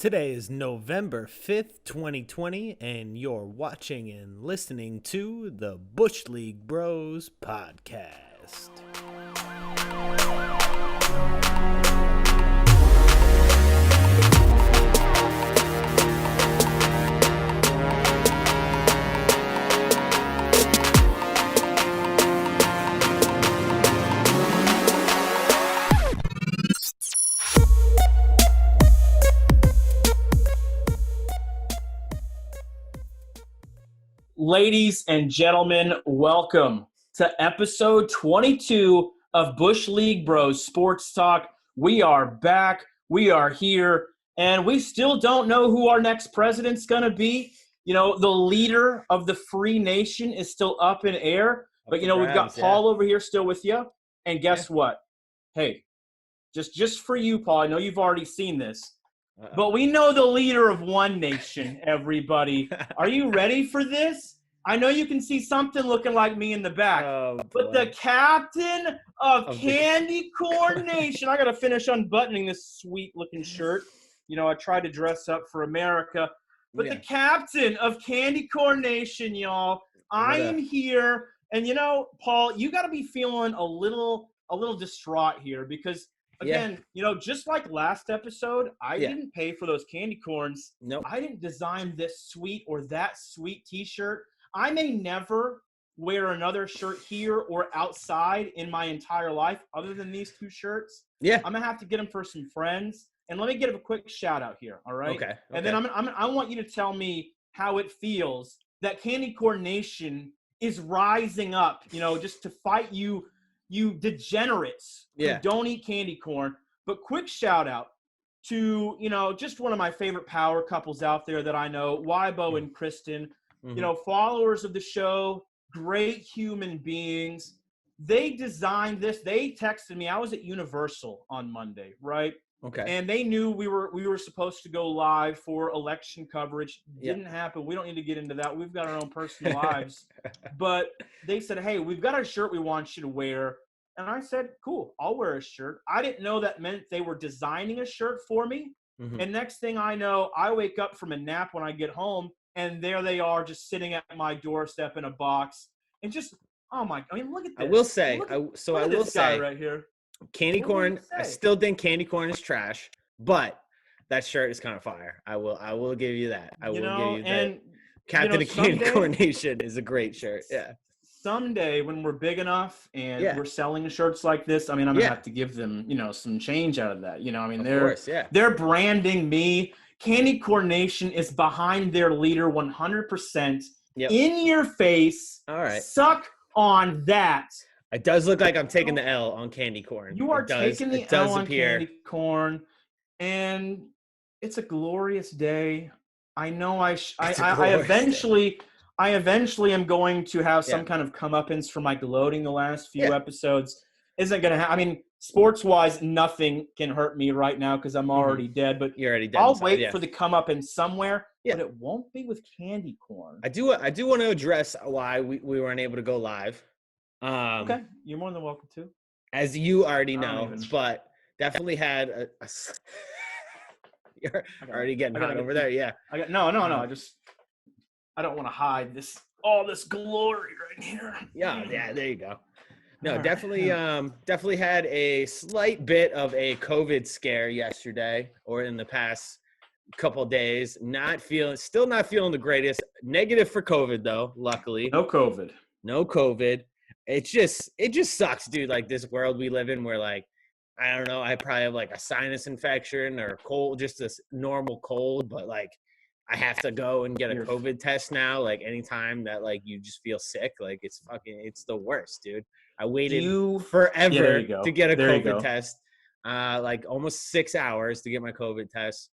Today is November 5th, 2020, and you're watching and listening to the Bush League Bros podcast. Ladies and gentlemen, welcome to episode 22 of Bush League Bros Sports Talk. We are back, we are here, and we still don't know who our next president's going to be. You know, the leader of the free nation is still up in air. But, we've got Paul over here still with you. And guess what? Hey, just for you, Paul, I know you've already seen this. But we know the leader of one nation, everybody. Are you ready for this? I know you can see something looking like me in the back. But the captain of Candy Corn Nation. I got to finish unbuttoning this sweet-looking shirt. You know, I tried to dress up for America. But the captain of Candy Corn Nation, y'all. I am here. And, Paul, you got to be feeling a little distraught here because – Again, just like last episode, I didn't pay for those candy corns. Nope. I didn't design this sweet or that sweet T-shirt. I may never wear another shirt here or outside in my entire life other than these two shirts. Yeah. I'm going to have to get them for some friends. And let me give a quick shout out here, all right? Okay. And then I want you to tell me how it feels that Candy Corn Nation is rising up, just to fight you degenerates who don't eat candy corn. But quick shout out to, just one of my favorite power couples out there that I know, Wybo and Kristen, followers of the show, great human beings. They designed this. They texted me. I was at Universal on Monday, right? Okay. And they knew we were supposed to go live for election coverage. Didn't happen. We don't need to get into that. We've got our own personal lives. But they said, hey, we've got a shirt we want you to wear. And I said, cool, I'll wear a shirt. I didn't know that meant they were designing a shirt for me. Mm-hmm. And next thing I know, I wake up from a nap when I get home, and there they are just sitting at my doorstep in a box. And just, look at this. I will say, this guy right here. Candy corn, I still think candy corn is trash, but that shirt is kind of fire. I will give you that. I will give you that. Captain of Candy Corn Nation is a great shirt. Yeah. Someday when we're big enough and we're selling shirts like this, I'm going to have to give them, some change out of that. They're branding me. Candy Corn Nation is behind their leader 100%. In your face. All right. Suck on that. It does look like I'm taking the L on candy corn. You are taking the L on candy corn, and it's a glorious day. I know I eventually am going to have some kind of comeuppance for my gloating the last few episodes. Isn't going to happen. I mean, sports-wise, nothing can hurt me right now because I'm already dead. But you're already dead. I'll wait for the comeuppance somewhere, but it won't be with candy corn. I do want to address why we weren't able to go live. Okay, you're more than welcome to. As you already know, but definitely had a you're already getting hot over there. Yeah. No. I don't want to hide all this glory right here. Yeah, there you go. No, definitely had a slight bit of a COVID scare yesterday or in the past couple of days. Still not feeling the greatest. Negative for COVID though, luckily. No COVID. It just sucks, dude. Like this world we live in where like, I don't know, I probably have like a sinus infection or a cold, just a normal cold, but like I have to go and get a COVID test now. Like anytime that like you just feel sick, like it's the worst, dude. I waited forever to get a COVID test, like almost 6 hours to get my COVID test.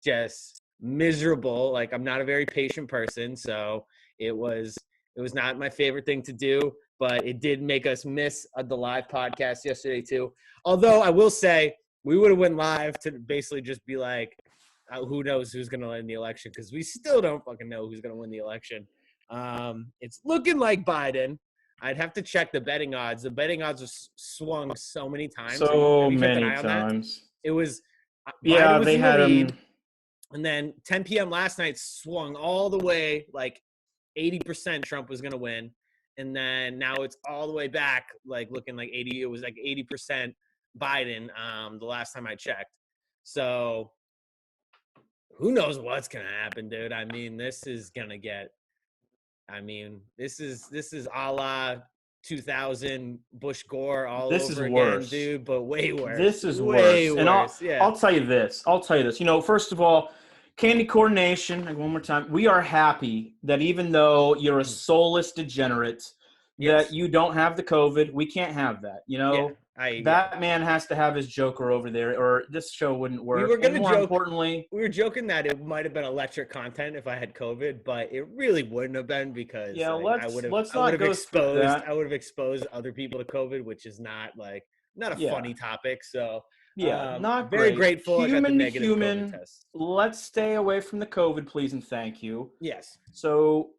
Just miserable. Like I'm not a very patient person, so it was not my favorite thing to do. But it did make us miss the live podcast yesterday too. Although I will say we would have went live to basically just be like, who knows who's going to win the election? Because we still don't fucking know who's going to win the election. It's looking like Biden. I'd have to check the betting odds. The betting odds have swung so many times. So many times. It was Biden was they in had the lead. And then 10 p.m. last night swung all the way, like 80% Trump was going to win. And then now it's all the way back, like looking like 80. It was like 80% Biden the last time I checked. So who knows what's going to happen, dude? I mean, this is a la 2000 Bush Gore all This over is worse. again, dude, but way worse. This is way worse. And I'll tell you this. You know, first of all, Candy Corn Nation, like one more time, we are happy that even though you're a soulless degenerate, that you don't have the COVID. We can't have that. You know, that man has to have his Joker over there, or this show wouldn't work. We were going to joke. Importantly, we were joking that it might have been electric content if I had COVID, but it really wouldn't have been because I would have exposed other people to COVID, which is not a funny topic. So not very great. grateful. Human I got the to human. test. Let's stay away from the COVID, please, and thank you. Yes. So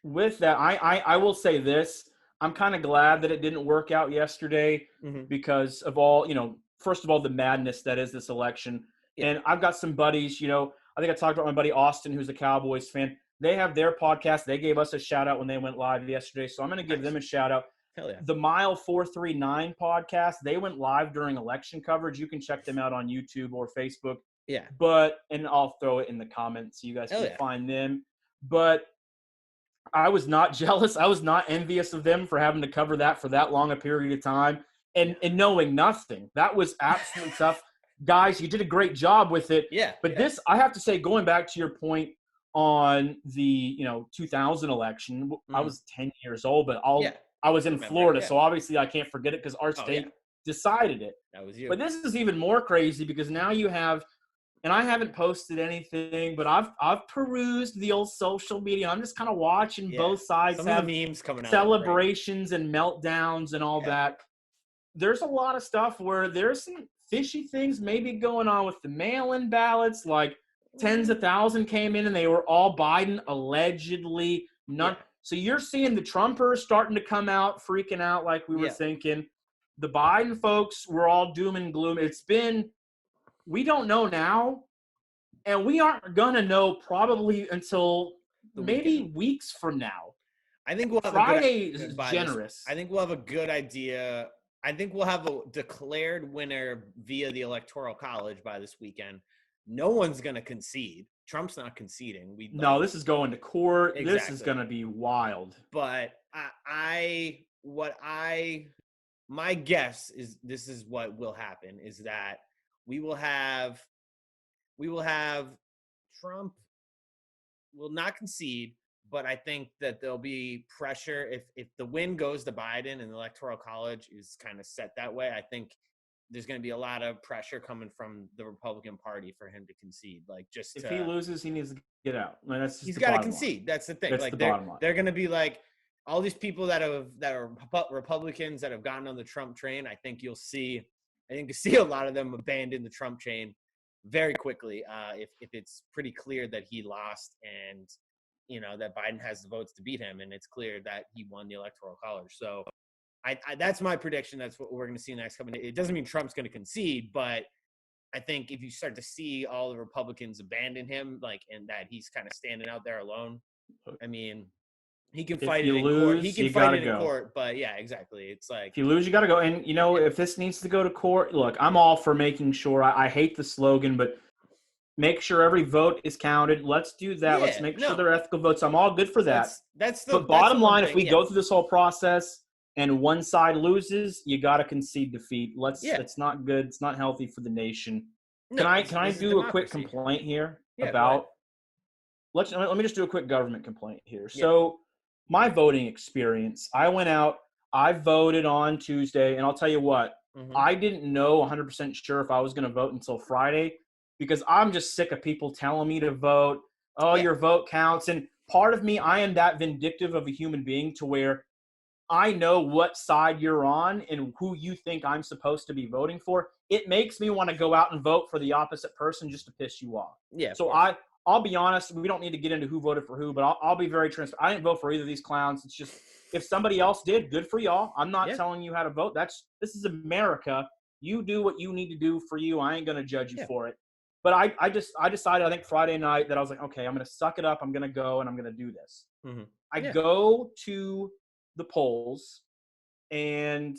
with that, I will say this. I'm kind of glad that it didn't work out yesterday because of all, you know, first of all, the madness that is this election. Yeah. And I've got some buddies, you know, I think I talked about my buddy Austin, who's a Cowboys fan. They have their podcast. They gave us a shout out when they went live yesterday. So I'm going to give them a shout out. Hell yeah. The Mile 439 podcast, they went live during election coverage. You can check them out on YouTube or Facebook. Yeah. And I'll throw it in the comments so you guys can find them. But I was not jealous. I was not envious of them for having to cover that for that long a period of time and knowing nothing. That was absolutely tough. Guys, you did a great job with it. Yeah. But this, I have to say, going back to your point on the 2000 election, I was 10 years old, but I was in Florida, so obviously I can't forget it because our state decided it. That was you. But this is even more crazy because now you have – and I haven't posted anything, but I've perused the old social media. I'm just kind of watching both sides Some have of the memes coming out, celebrations and meltdowns and all that. There's a lot of stuff where there's some fishy things maybe going on with the mail-in ballots. Like tens of thousands came in and they were all Biden, allegedly. So you're seeing the Trumpers starting to come out, freaking out like we were thinking. The Biden folks were all doom and gloom. We don't know now, and we aren't going to know probably until maybe weeks from now. I think we'll have Friday is generous. I think we'll have a good idea. I think we'll have a declared winner via the Electoral College by this weekend. No one's going to concede. Trump's not conceding. No, this is going to court. Exactly. This is going to be wild. But my guess is this is what will happen is that we will have Trump will not concede, but I think that there'll be pressure if the win goes to Biden and the Electoral College is kind of set that way. I think there's going to be a lot of pressure coming from the Republican Party for him to concede. If he loses, he needs to get out. He's got to concede. That's the thing. That's the bottom line. They're going to be like all these people that are Republicans that have gotten on the Trump train. I think you'll see a lot of them abandon the Trump train very quickly if it's pretty clear that he lost and that Biden has the votes to beat him and it's clear that he won the Electoral College. So I that's my prediction. That's what we're going to see in the next couple of days. It doesn't mean Trump's going to concede, but I think if you start to see all the Republicans abandon him, and that he's kind of standing out there alone, I mean, he can fight it in court. He can fight it in court, but yeah, exactly. It's like if you lose, you got to go. And if this needs to go to court, look, I'm all for making sure. I hate the slogan, but make sure every vote is counted. Let's do that. Let's make sure they're ethical votes. I'm all good for that. But bottom line, if we go through this whole process and one side loses, you got to concede defeat. It's not good. It's not healthy for the nation. Can I do a quick complaint here about? Let me just do a quick government complaint here. Yeah. So my voting experience, I went out, I voted on Tuesday, and I'll tell you what, I didn't know 100% sure if I was going to vote until Friday because I'm just sick of people telling me to vote. Your vote counts. And part of me, I am that vindictive of a human being to where I know what side you're on and who you think I'm supposed to be voting for. It makes me want to go out and vote for the opposite person just to piss you off. Yeah. So I'll be honest. We don't need to get into who voted for who, but I'll be very transparent. I didn't vote for either of these clowns. It's just if somebody else did, good for y'all. I'm not telling you how to vote. This is America. You do what you need to do for you. I ain't going to judge you for it. But I decided, I think Friday night, that I was like, okay, I'm going to suck it up. I'm going to go and I'm going to do this. Mm-hmm. I go to the polls and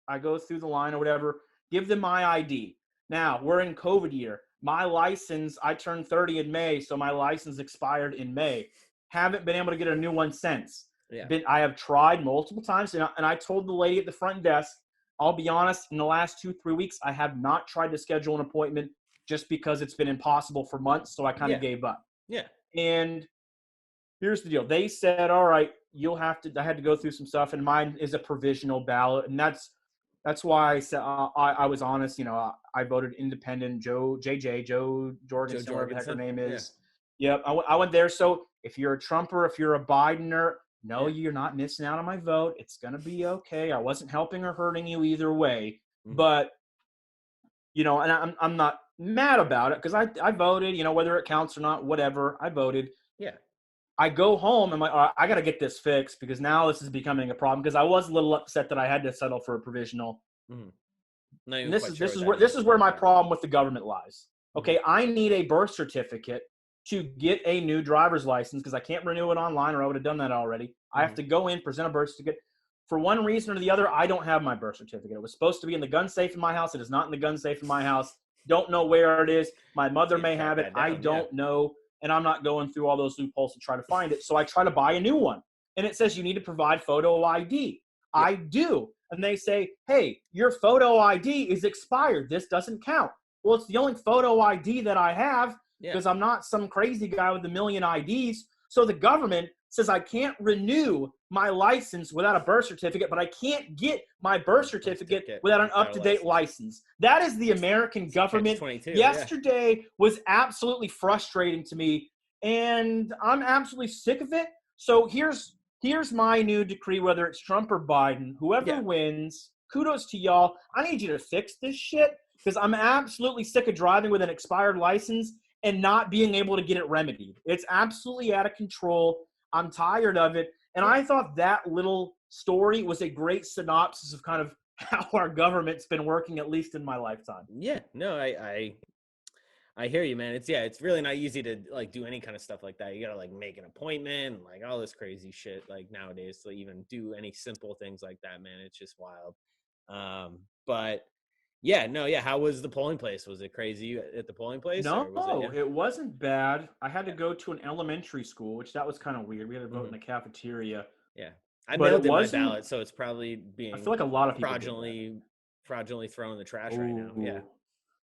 I go through the line or whatever, give them my ID. Now, we're in COVID year. My license, I turned 30 in May, so my license expired in May. Haven't been able to get a new one since. Yeah. I have tried multiple times, and I told the lady at the front desk, I'll be honest, in the last 2-3 weeks, I have not tried to schedule an appointment just because it's been impossible for months, so I kind of gave up. Yeah. And here's the deal. They said, all right, I had to go through some stuff, and mine is a provisional ballot, and that's why I said I was honest. I voted independent. Joe Jorgensen, whatever the heck her name is. Yeah. Yep, I went there. So if you're a Trumper, if you're a Bidener, no, you're not missing out on my vote. It's gonna be okay. I wasn't helping or hurting you either way. Mm-hmm. But and I'm not mad about it because I voted. Whether it counts or not, whatever. I voted. Yeah. I go home and I got to get this fixed because now this is becoming a problem because I was a little upset that I had to settle for a provisional. Mm-hmm. And this is where my problem with the government lies. Okay, I need a birth certificate to get a new driver's license because I can't renew it online or I would have done that already. Mm-hmm. I have to go in, present a birth certificate. For one reason or the other, I don't have my birth certificate. It was supposed to be in the gun safe in my house. It is not in the gun safe in my house. Don't know where it is. My mother may have it. I don't know. And I'm not going through all those loopholes to try to find it. So I try to buy a new one. And it says you need to provide photo ID. Yeah. I do. And they say, hey, your photo ID is expired. This doesn't count. Well, it's the only photo ID that I have because I'm not some crazy guy with a million IDs. So the government says I can't renew my license without a birth certificate, but I can't get my birth certificate without an up-to-date license. That is the American government. Yesterday was absolutely frustrating to me, and I'm absolutely sick of it. So here's my new decree, whether it's Trump or Biden, whoever wins, kudos to y'all. I need you to fix this shit because I'm absolutely sick of driving with an expired license and not being able to get it remedied. It's absolutely out of control. I'm tired of it. And I thought that little story was a great synopsis of kind of how our government's been working, at least in my lifetime. Yeah, no, I hear you, man. It's really not easy to do any kind of stuff like that. You gotta make an appointment and all this crazy shit nowadays to even do any simple things like that, man. It's just wild. But how was the polling place? Was it crazy at the polling place? No, it wasn't bad. I had to go to an elementary school, which that was kind of weird. We had to vote in the cafeteria. Yeah. I mailed in my ballot, so it's probably being I feel like a lot of people fraudulently thrown in the trash right now. Yeah.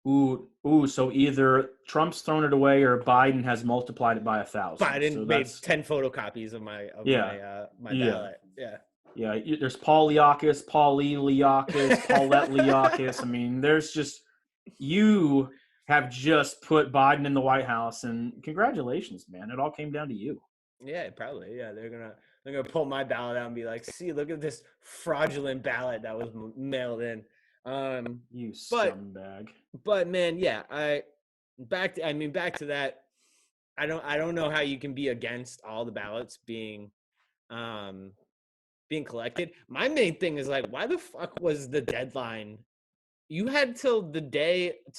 Ooh, so either Trump's thrown it away or Biden has multiplied it by 1,000. Biden made 10 photocopies of my ballot. Yeah. Yeah, there's Paul Liakis, Paulie Liakis, Paulette Liakis. I mean, there's just – you have just put Biden in the White House, and congratulations, man. It all came down to you. Yeah, probably. Yeah, they're gonna pull my ballot out and be like, see, look at this fraudulent ballot that was mailed in. You scumbag. But man, back to that. I don't know how you can be against all the ballots being collected. My main thing is why the fuck was the deadline? You had till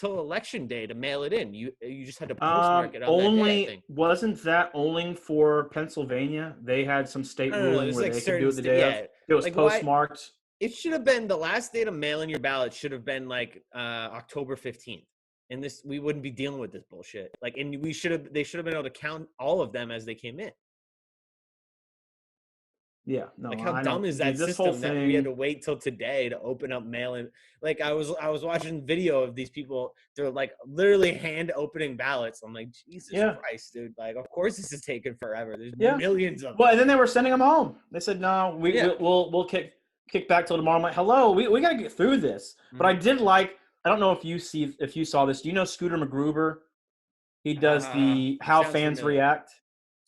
election day to mail it in. You just had to postmark it on that day, I think. Wasn't that only for Pennsylvania? They had some state ruling where they could do it the day of. It was postmarked. It should have been the last day to mail in your ballot should have been October 15th. And we wouldn't be dealing with this bullshit. And they should have been able to count all of them as they came in. Yeah, no. How dumb is that system that we had to wait till today to open up mail-in? I was watching video of these people. They're literally hand opening ballots. I'm like, Jesus Christ, dude! Of course this is taking forever. There's millions of them. Well, and then they were sending them home. They said, no, we'll kick back till tomorrow. I'm like, hello, we got to get through this. Mm-hmm. But I did I don't know if you saw this. Do you know Scooter McGruber? He does the How Fans React.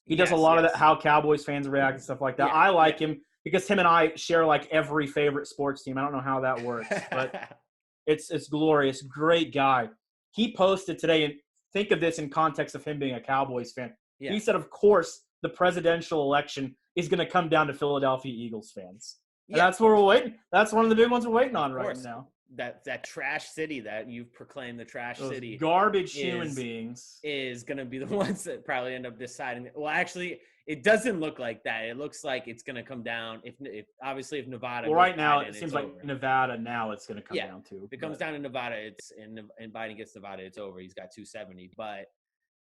He does a lot of that, how Cowboys fans react and stuff like that. I like him because him and I share every favorite sports team. I don't know how that works, but it's glorious. Great guy. He posted today, and think of this in context of him being a Cowboys fan. Yeah. He said, of course, the presidential election is going to come down to Philadelphia Eagles fans. And that's where we're waiting. That's one of the big ones we're waiting on right now. that trash city that you've proclaimed the trash Those city garbage human beings is going to be the ones that probably end up deciding. Well, actually, it doesn't look like that. It looks like it's going to come down. If obviously if Nevada, well, goes right now Biden, it seems it's like over. Nevada now it's going to come down to. If it comes down to Nevada, it's and Biden gets Nevada, it's over. He's got 270, but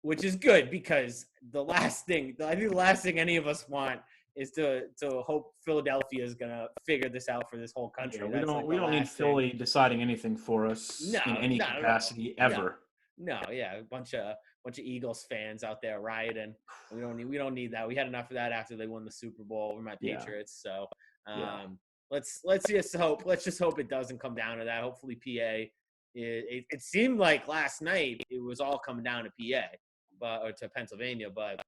which is good because I think the last thing any of us want is to hope Philadelphia is gonna figure this out for this whole country. Yeah, we don't need Philly deciding anything for us in any capacity ever. No, yeah, a bunch of Eagles fans out there rioting. We don't need that. We had enough of that after they won the Super Bowl with my Patriots. So let's just hope. Let's just hope it doesn't come down to that. Hopefully, PA. It seemed like last night it was all coming down to PA, or to Pennsylvania, but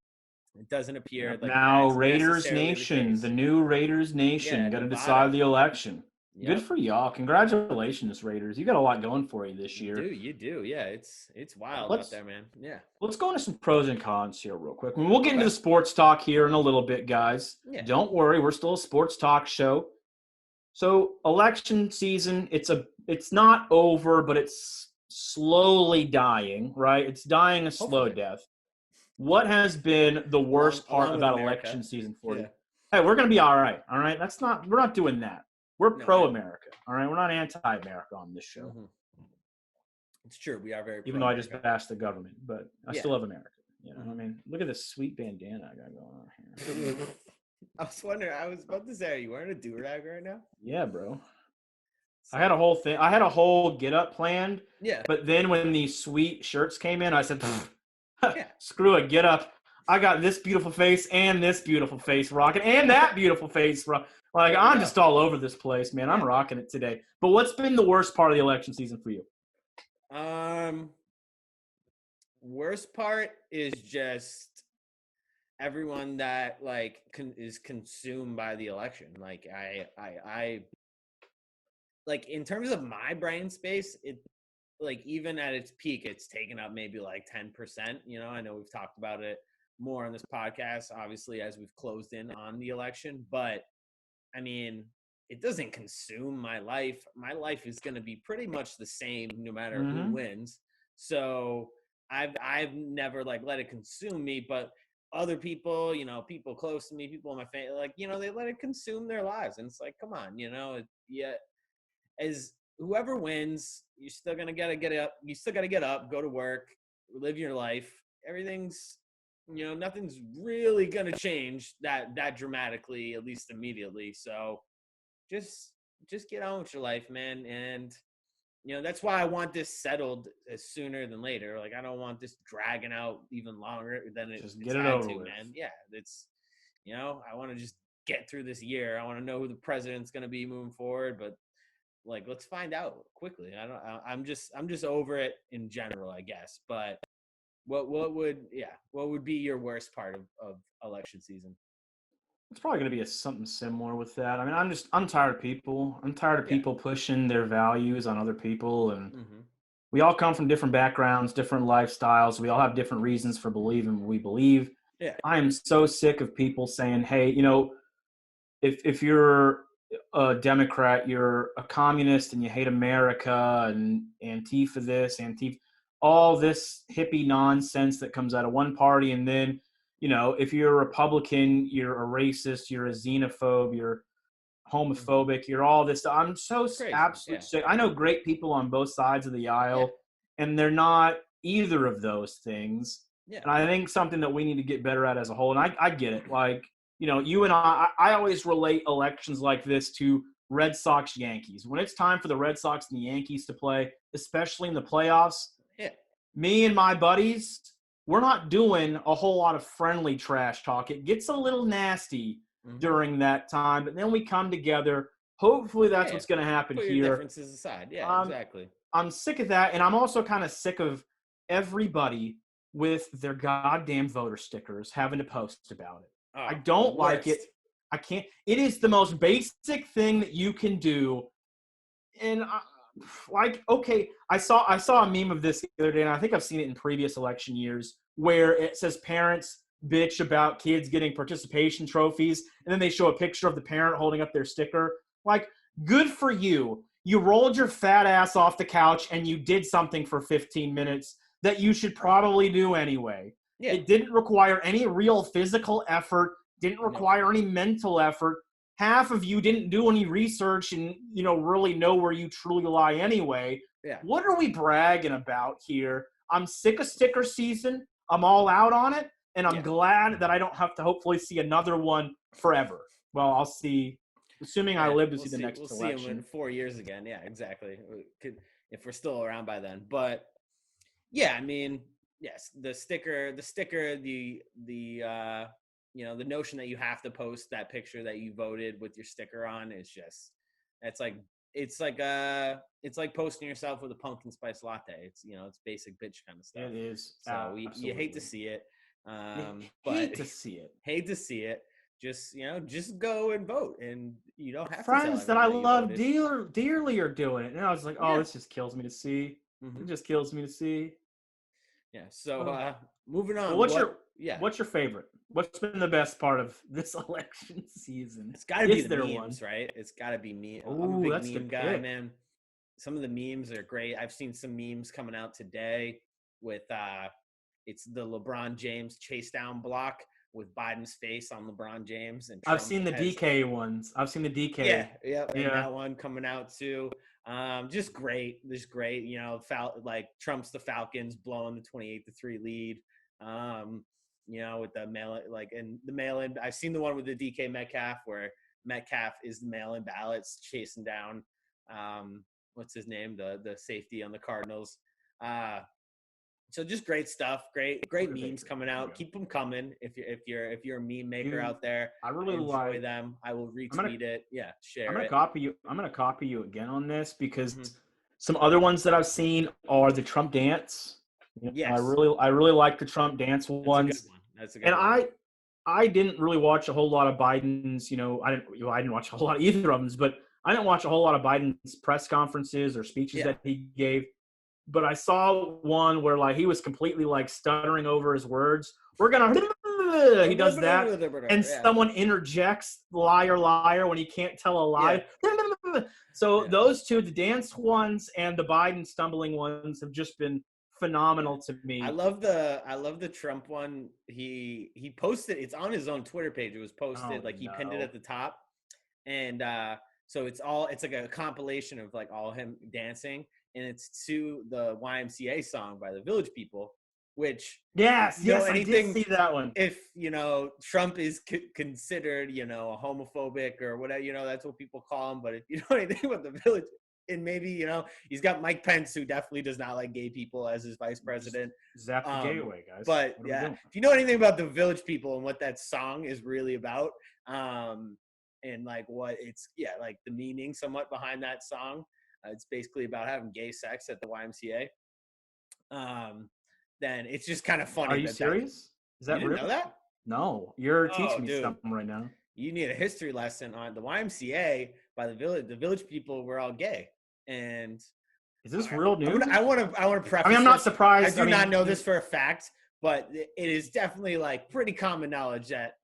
it doesn't appear like now Raiders Nation, the new Raiders Nation, got to decide the election. Yep. Good for y'all. Congratulations, Raiders. You got a lot going for you this year. You do. Yeah, it's wild out there, man. Yeah. Let's go into some pros and cons here real quick. We'll get into the sports talk here in a little bit, guys. Yeah. Don't worry, we're still a sports talk show. So, election season, it's not over, but it's slowly dying, right? It's dying a slow death. What has been the worst part about election season for you? Hey, we're going to be all right. All right. We're not doing that. We're pro-America. All right. We're not anti-America on this show. Mm-hmm. It's true. We are very even though I just bashed the government, but I still love America. You know what I mean? Look at this sweet bandana I got going on here. I was wondering, I was about to say, are you wearing a do-rag right now? Yeah, bro. I had a whole thing. I had a whole get-up planned. Yeah. But then when these sweet shirts came in, I said, screw it, get up. I got this beautiful face and this beautiful face rocking and that beautiful face rocking. Like, I'm just all over this place, man. I'm rocking it today. But what's been the worst part of the election season for you? Worst part is just everyone that like is consumed by the election. Like I like in terms of my brain space, it like even at its peak, it's taken up maybe like 10%. You know, I know we've talked about it more on this podcast, obviously, as we've closed in on the election, but I mean, it doesn't consume my life. My life is going to be pretty much the same no matter who wins. So I've never like let it consume me, but other people, you know, people close to me, people in my family, like, you know, they let it consume their lives. And it's like, come on, you know, as whoever wins, you're still going to get up. You still got to get up, go to work, live your life. Everything's, you know, nothing's really going to change that dramatically, at least immediately. So just get on with your life, man. And, you know, that's why I want this settled sooner than later. Like, I don't want this dragging out even longer than it's get it over with, man. Yeah. It's, you know, I want to just get through this year. I want to know who the president's going to be moving forward, but like, let's find out quickly. I'm just over it in general, I guess. But what would be your worst part of election season? It's probably going to be something similar with that. I mean, I'm tired of people. I'm tired of people pushing their values on other people. And we all come from different backgrounds, different lifestyles. We all have different reasons for believing what we believe. Yeah. I am so sick of people saying, hey, you know, if you're a Democrat, you're a communist and you hate America and Antifa this, Antifa, all this hippie nonsense that comes out of one party. And then, you know, if you're a Republican, you're a racist, you're a xenophobe, you're homophobic, you're all this. I'm so absolutely sick. I know great people on both sides of the aisle, and they're not either of those things. Yeah. And I think something that we need to get better at as a whole, and I get it. Like, you know, you and I always relate elections like this to Red Sox, Yankees. When it's time for the Red Sox and the Yankees to play, especially in the playoffs, me and my buddies, we're not doing a whole lot of friendly trash talk. It gets a little nasty during that time, but then we come together. Hopefully that's what's going to happen here. Put your differences aside. Yeah, exactly. I'm sick of that, and I'm also kind of sick of everybody with their goddamn voter stickers having to post about it. Oh, I don't like it. I can't. It is the most basic thing that you can do, and like, okay, I saw a meme of this the other day, and I think I've seen it in previous election years, where it says parents bitch about kids getting participation trophies, and then they show a picture of the parent holding up their sticker. Like, good for you. you rolled your fat ass off the couch and you did something for 15 minutes that you should probably do anyway. Yeah. It didn't require any real physical effort, didn't require any mental effort. Half of you didn't do any research and, really know where you truly lie anyway. Yeah. What are we bragging about here? I'm sick of sticker season. I'm all out on it. And I'm glad that I don't have to hopefully see another one forever. Well, I'll see, assuming I live to see the next election. We'll see him in 4 years again. Yeah, exactly. If we're still around by then. But, yeah, I mean, yes, the sticker, the notion that you have to post that picture that you voted with your sticker on is just, it's like posting yourself with a pumpkin spice latte. It's, it's basic bitch kind of stuff. It is. So you hate to see it. But hate to see it. Just go and vote, and you don't have friends to that I love dearly are doing it. And I was like, yeah. This just kills me to see. Mm-hmm. It just kills me to see. Yeah. So moving on. Well, what's your favorite? What's been the best part of this election season? It's got to be the memes, right? It's got to be me. I'm a big meme guy, man. Some of the memes are great. I've seen some memes coming out today with it's the LeBron James chase down block with Biden's face on LeBron James, and I've seen the DK ones. Yeah, and that one coming out too. Just great. Like Trump's the Falcons blowing the 28-3 lead. With the mail-in. I've seen the one with the DK Metcalf where Metcalf is the mail-in ballots chasing down. What's his name? The safety on the Cardinals. So just great stuff. Great memes coming out. Keep them coming. If you're a meme maker out there, I really enjoy them. I will retweet it. Yeah, share. I'm gonna copy you again on this because some other ones that I've seen are the Trump dance. Yes. I really like the Trump dance ones. That's a good one. And I didn't really watch a whole lot of Biden's. I didn't watch a whole lot of either of them, but I didn't watch a whole lot of Biden's press conferences or speeches that he gave. But I saw one where he was completely stuttering over his words. We're gonna he does that, and someone interjects liar liar when he can't tell a lie. Yeah. So those two, the dance ones and the Biden stumbling ones, have just been phenomenal to me. I love the Trump one. He posted, it's on his own Twitter page. It was posted he pinned it at the top, and so it's like a compilation of all him dancing. And it's to the YMCA song by the Village People, which yes, I did see that one. If Trump is considered a homophobic or whatever, that's what people call him. But if you know anything about the Village, and maybe he's got Mike Pence, who definitely does not like gay people, as his vice president. Zap the gay away, guys. But if you know anything about the Village People and what that song is really about, and what it's the meaning somewhat behind that song. It's basically about having gay sex at the YMCA. Then it's just kind of funny. Are you serious? Is that you real? Know that? No, you're teaching me something right now. You need a history lesson on the YMCA by the Village. The Village People were all gay, and is this real news? I want to preface. I'm not surprised. I do not know this for a fact, but it is definitely pretty common knowledge that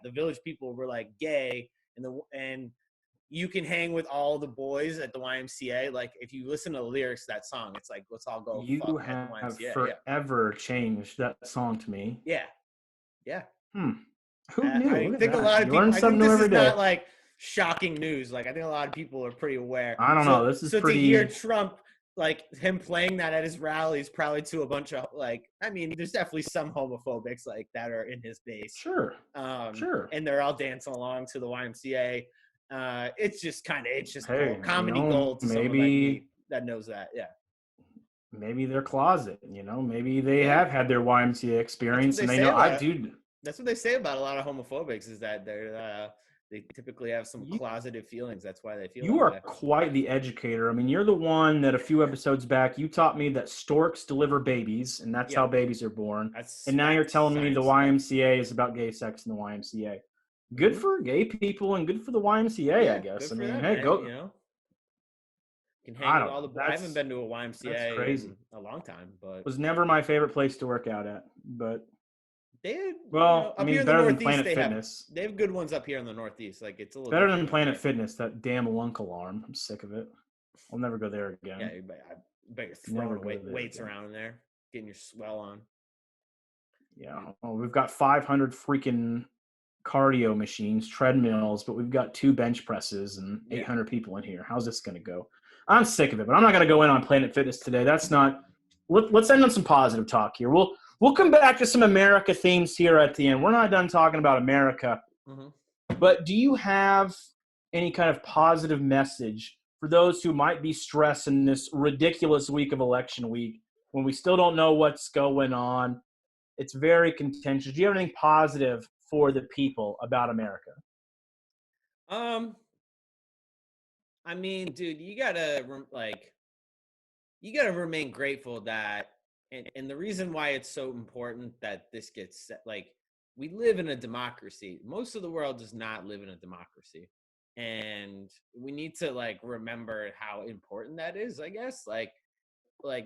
the Village People were gay, and you can hang with all the boys at the YMCA. If you listen to the lyrics of that song, it's let's all go. You fuck have at the YMCA. forever changed that song to me. Yeah. Who knew? I think a lot of people. I think this is not shocking news. I think a lot of people are pretty aware. I don't know. This is pretty. To hear Trump him playing that at his rallies, probably to a bunch of there's definitely some homophobics that are in his base. Sure. And they're all dancing along to the YMCA. It's just cool. Comedy gold to someone like me that knows that. Yeah. Maybe they're closet, maybe they have had their YMCA experience and they know I do. That's what they say about a lot of homophobics is that they typically have some closeted feelings. That's why they feel you are quite the educator. I mean, you're the one that a few episodes back, you taught me that storks deliver babies and that's how babies are born. And now you're telling me the YMCA is about gay sex in the YMCA. Good for gay people and good for the YMCA, I guess. I mean, hey, go. Can hang with all the. I haven't been to a YMCA in a long time, but it was never my favorite place to work out at. But they, better than Planet Fitness. They have good ones up here in the Northeast. It's a little better than Planet Fitness. That damn lunk alarm. I'm sick of it. I'll never go there again. Yeah, I bet you're throwing weights again. around in there, getting your swell on. Yeah, well, we've got 500 freaking cardio machines, treadmills, but we've got 2 bench presses and 800 people in here. How's this going to go? I'm sick of it, but I'm not going to go in on Planet Fitness today. That's not. Let's end on some positive talk here. We'll come back to some America themes here at the end. We're not done talking about America, but do you have any kind of positive message for those who might be stressed in this ridiculous week of election week when we still don't know what's going on? It's very contentious. Do you have anything positive for the people about America? I mean, dude, you gotta remain grateful that, and the reason why it's so important that this gets set, like, we live in a democracy. Most of the world does not live in a democracy, and we need to like remember how important that is. I guess like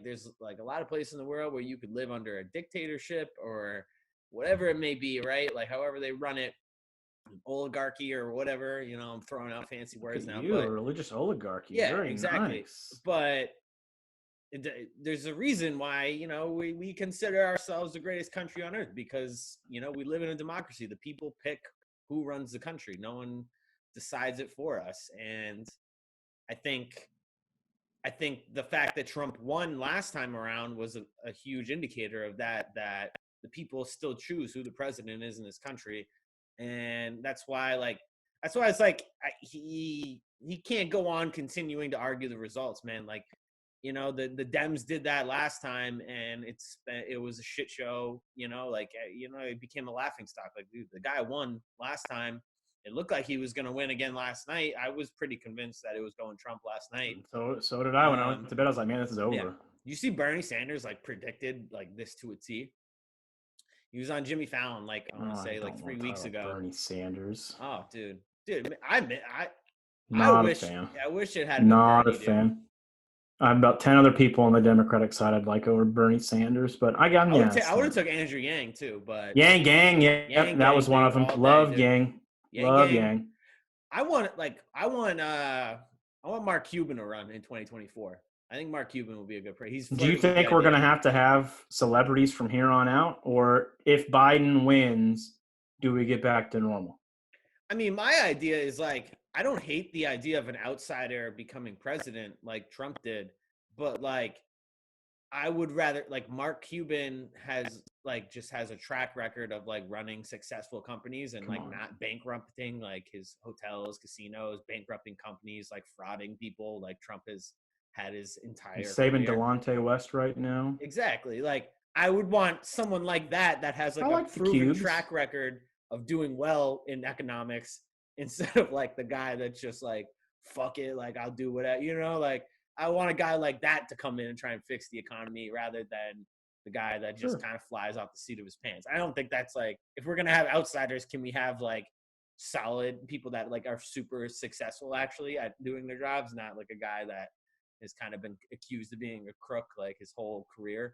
there's like a lot of places in the world where you could live under a dictatorship or whatever it may be, right? Like however they run it, oligarchy or whatever. I'm throwing out fancy words now. But a religious oligarchy. Yeah, very exactly. Nice. But there's a reason why we consider ourselves the greatest country on earth, because we live in a democracy. The people pick who runs the country. No one decides it for us. And I think the fact that Trump won last time around was a huge indicator of that the people still choose who the president is in this country. And that's why it's like he can't go on continuing to argue the results, man. Like, the Dems did that last time, and it was a shit show. It became a laughing stock. Like, dude, the guy won last time. It looked like he was going to win again last night. I was pretty convinced that it was going Trump last night. So did I. When I went to bed, I was like, man, this is over. Yeah. You see Bernie Sanders like predicted like this to a T. He was on Jimmy Fallon, like, I want to say like 3 weeks ago. Bernie Sanders. Oh, dude, I wish it had been not Bernie, a fan. I have about 10 other people on the Democratic side I'd like over Bernie Sanders, but I would have took Andrew Yang too, but Yang Gang, yeah, that was one of them. Love Yang. Love Yang. I want Mark Cuban to run in 2024. I think Mark Cuban will be a good player. Do you think we're going to have celebrities from here on out? Or if Biden wins, do we get back to normal? I mean, my idea is like, I don't hate the idea of an outsider becoming president like Trump did, but like, I would rather, like, Mark Cuban has a track record of like running successful companies and not bankrupting like his hotels, casinos, bankrupting companies, like frauding people like Trump has had his entire He's saving career. Delonte West right now. Exactly. Like, I would want someone like that has like a proven track record of doing well in economics, instead of like the guy that's just like, fuck it, like I'll do whatever, like I want a guy like that to come in and try and fix the economy rather than the guy that just kind of flies off the seat of his pants. I don't think that's like, if we're going to have outsiders, can we have like solid people that like are super successful actually at doing their jobs, not like a guy that has kind of been accused of being a crook like his whole career.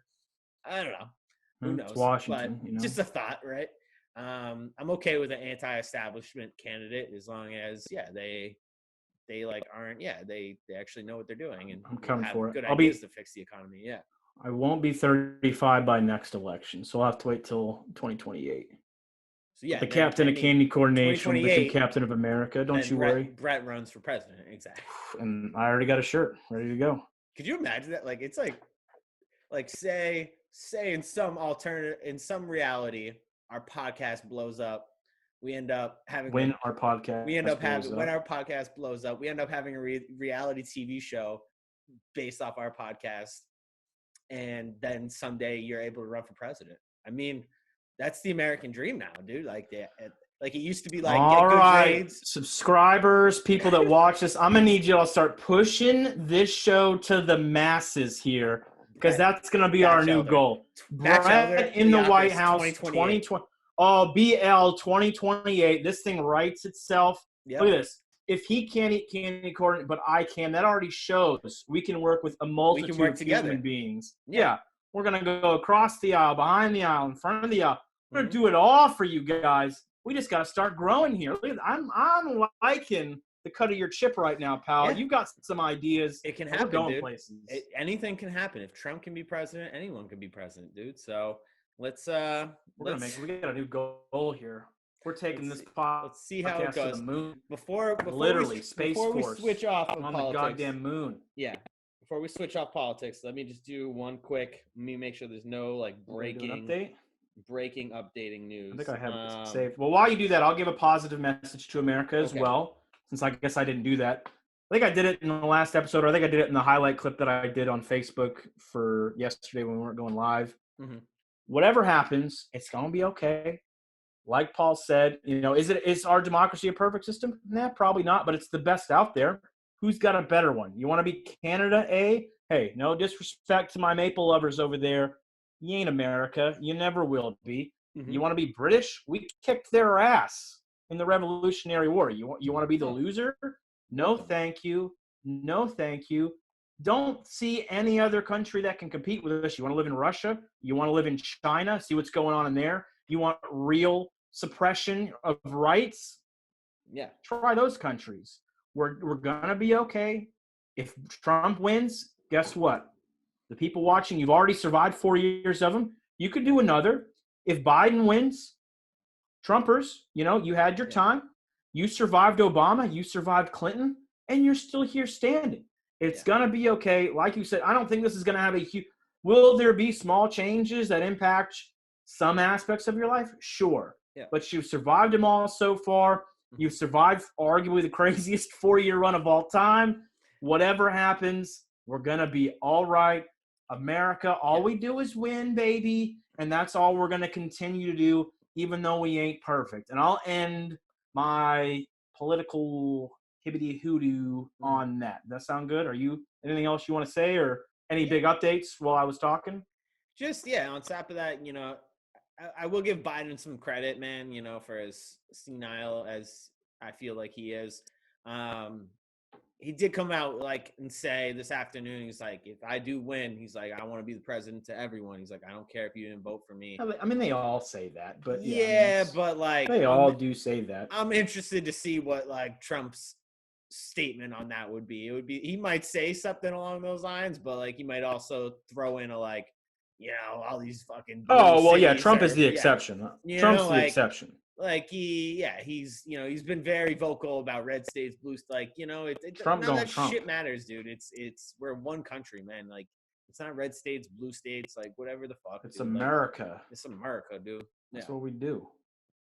I don't know. Who knows? It's Washington, but just a thought, right? I'm okay with an anti-establishment candidate as long as they like aren't they actually know what they're doing and I'm coming have for good it. ideas to fix the economy. Yeah. I won't be 35 by next election, so I'll have to wait till 2028. So yeah, the captain of Candy Coordination, the captain of America. Don't you worry. Brett runs for president. Exactly. And I already got a shirt ready to go. Could you imagine that? Like, it's like say in some reality, our podcast blows up. We end up having when our podcast blows up, we end up having a reality TV show based off our podcast, and then someday you're able to run for president. I mean, that's the American dream now, dude. Like it used to be like, all get good right, grades. Subscribers, people that watch this, I'm gonna need you all to start pushing this show to the masses here, because that's gonna be our new goal. Brett in the White House 2020. Oh, BL 2028. This thing writes itself. Yep. Look at this. If he can't eat candy corn, but I can, that already shows we can work with a multitude of human beings. Yeah. We're going to go across the aisle, behind the aisle, in front of the aisle. We're going to do it all for you guys. We just got to start growing here. Look at, I'm liking the cut of your chip right now, pal. Yeah. You've got some ideas. It can We're happen, going dude. places. Anything can happen. If Trump can be president, anyone can be president, dude. So We got a new goal here. We're taking this let's see how it podcast to the goes. moon. Before Literally, Space we Force switch off of on politics, the goddamn moon. Yeah. Before we switch off politics, let me just do one quick. Let me make sure there's no like updating news. I think I have it saved. Well, while you do that, I'll give a positive message to America as well, since I guess I didn't do that. I think I did it in the last episode, or I think I did it in the highlight clip that I did on Facebook for yesterday when we weren't going live. Mm-hmm. Whatever happens, it's going to be okay. Like Paul said, is our democracy a perfect system? Nah, probably not, but it's the best out there. Who's got a better one? You want to be Canada, eh? Hey, no disrespect to my maple lovers over there. You ain't America. You never will be. Mm-hmm. You want to be British? We kicked their ass in the Revolutionary War. You want to be the loser? No, thank you. No, thank you. Don't see any other country that can compete with us. You want to live in Russia? You want to live in China? See what's going on in there? You want real suppression of rights? Yeah. Try those countries. We're going to be okay. If Trump wins, guess what? The people watching, you've already survived 4 years of them. You could do another. If Biden wins, Trumpers, you had your time. You survived Obama. You survived Clinton. And you're still here standing. It's going to be okay. Like you said, I don't think this is going to have a huge – will there be small changes that impact some aspects of your life? Sure. Yeah. But you've survived them all so far. You've survived arguably the craziest 4-year run of all time. Whatever happens, we're going to be all right. America, all we do is win, baby. And that's all we're going to continue to do, even though we ain't perfect. And I'll end my political hibbity hoodoo on that. Does that sound good? Are you anything else you want to say or any big updates while I was talking? Just, on top of that, I will give Biden some credit, man, for as senile as I feel like he is. He did come out and say this afternoon, he's like, if I do win, he's like, I want to be the president to everyone. He's like, I don't care if you didn't vote for me. I mean, they all say that, but but they all do say that. I'm interested to see what Trump's statement on that would be. He might say something along those lines, but he might also throw in a all these fucking Trump is the exception. Trump's the exception. He's been very vocal about red states, blue Trump none of that Trump. shit matters, dude. We're one country, man. It's not red states, blue states, whatever the fuck. It's America. It's America, dude. That's what we do.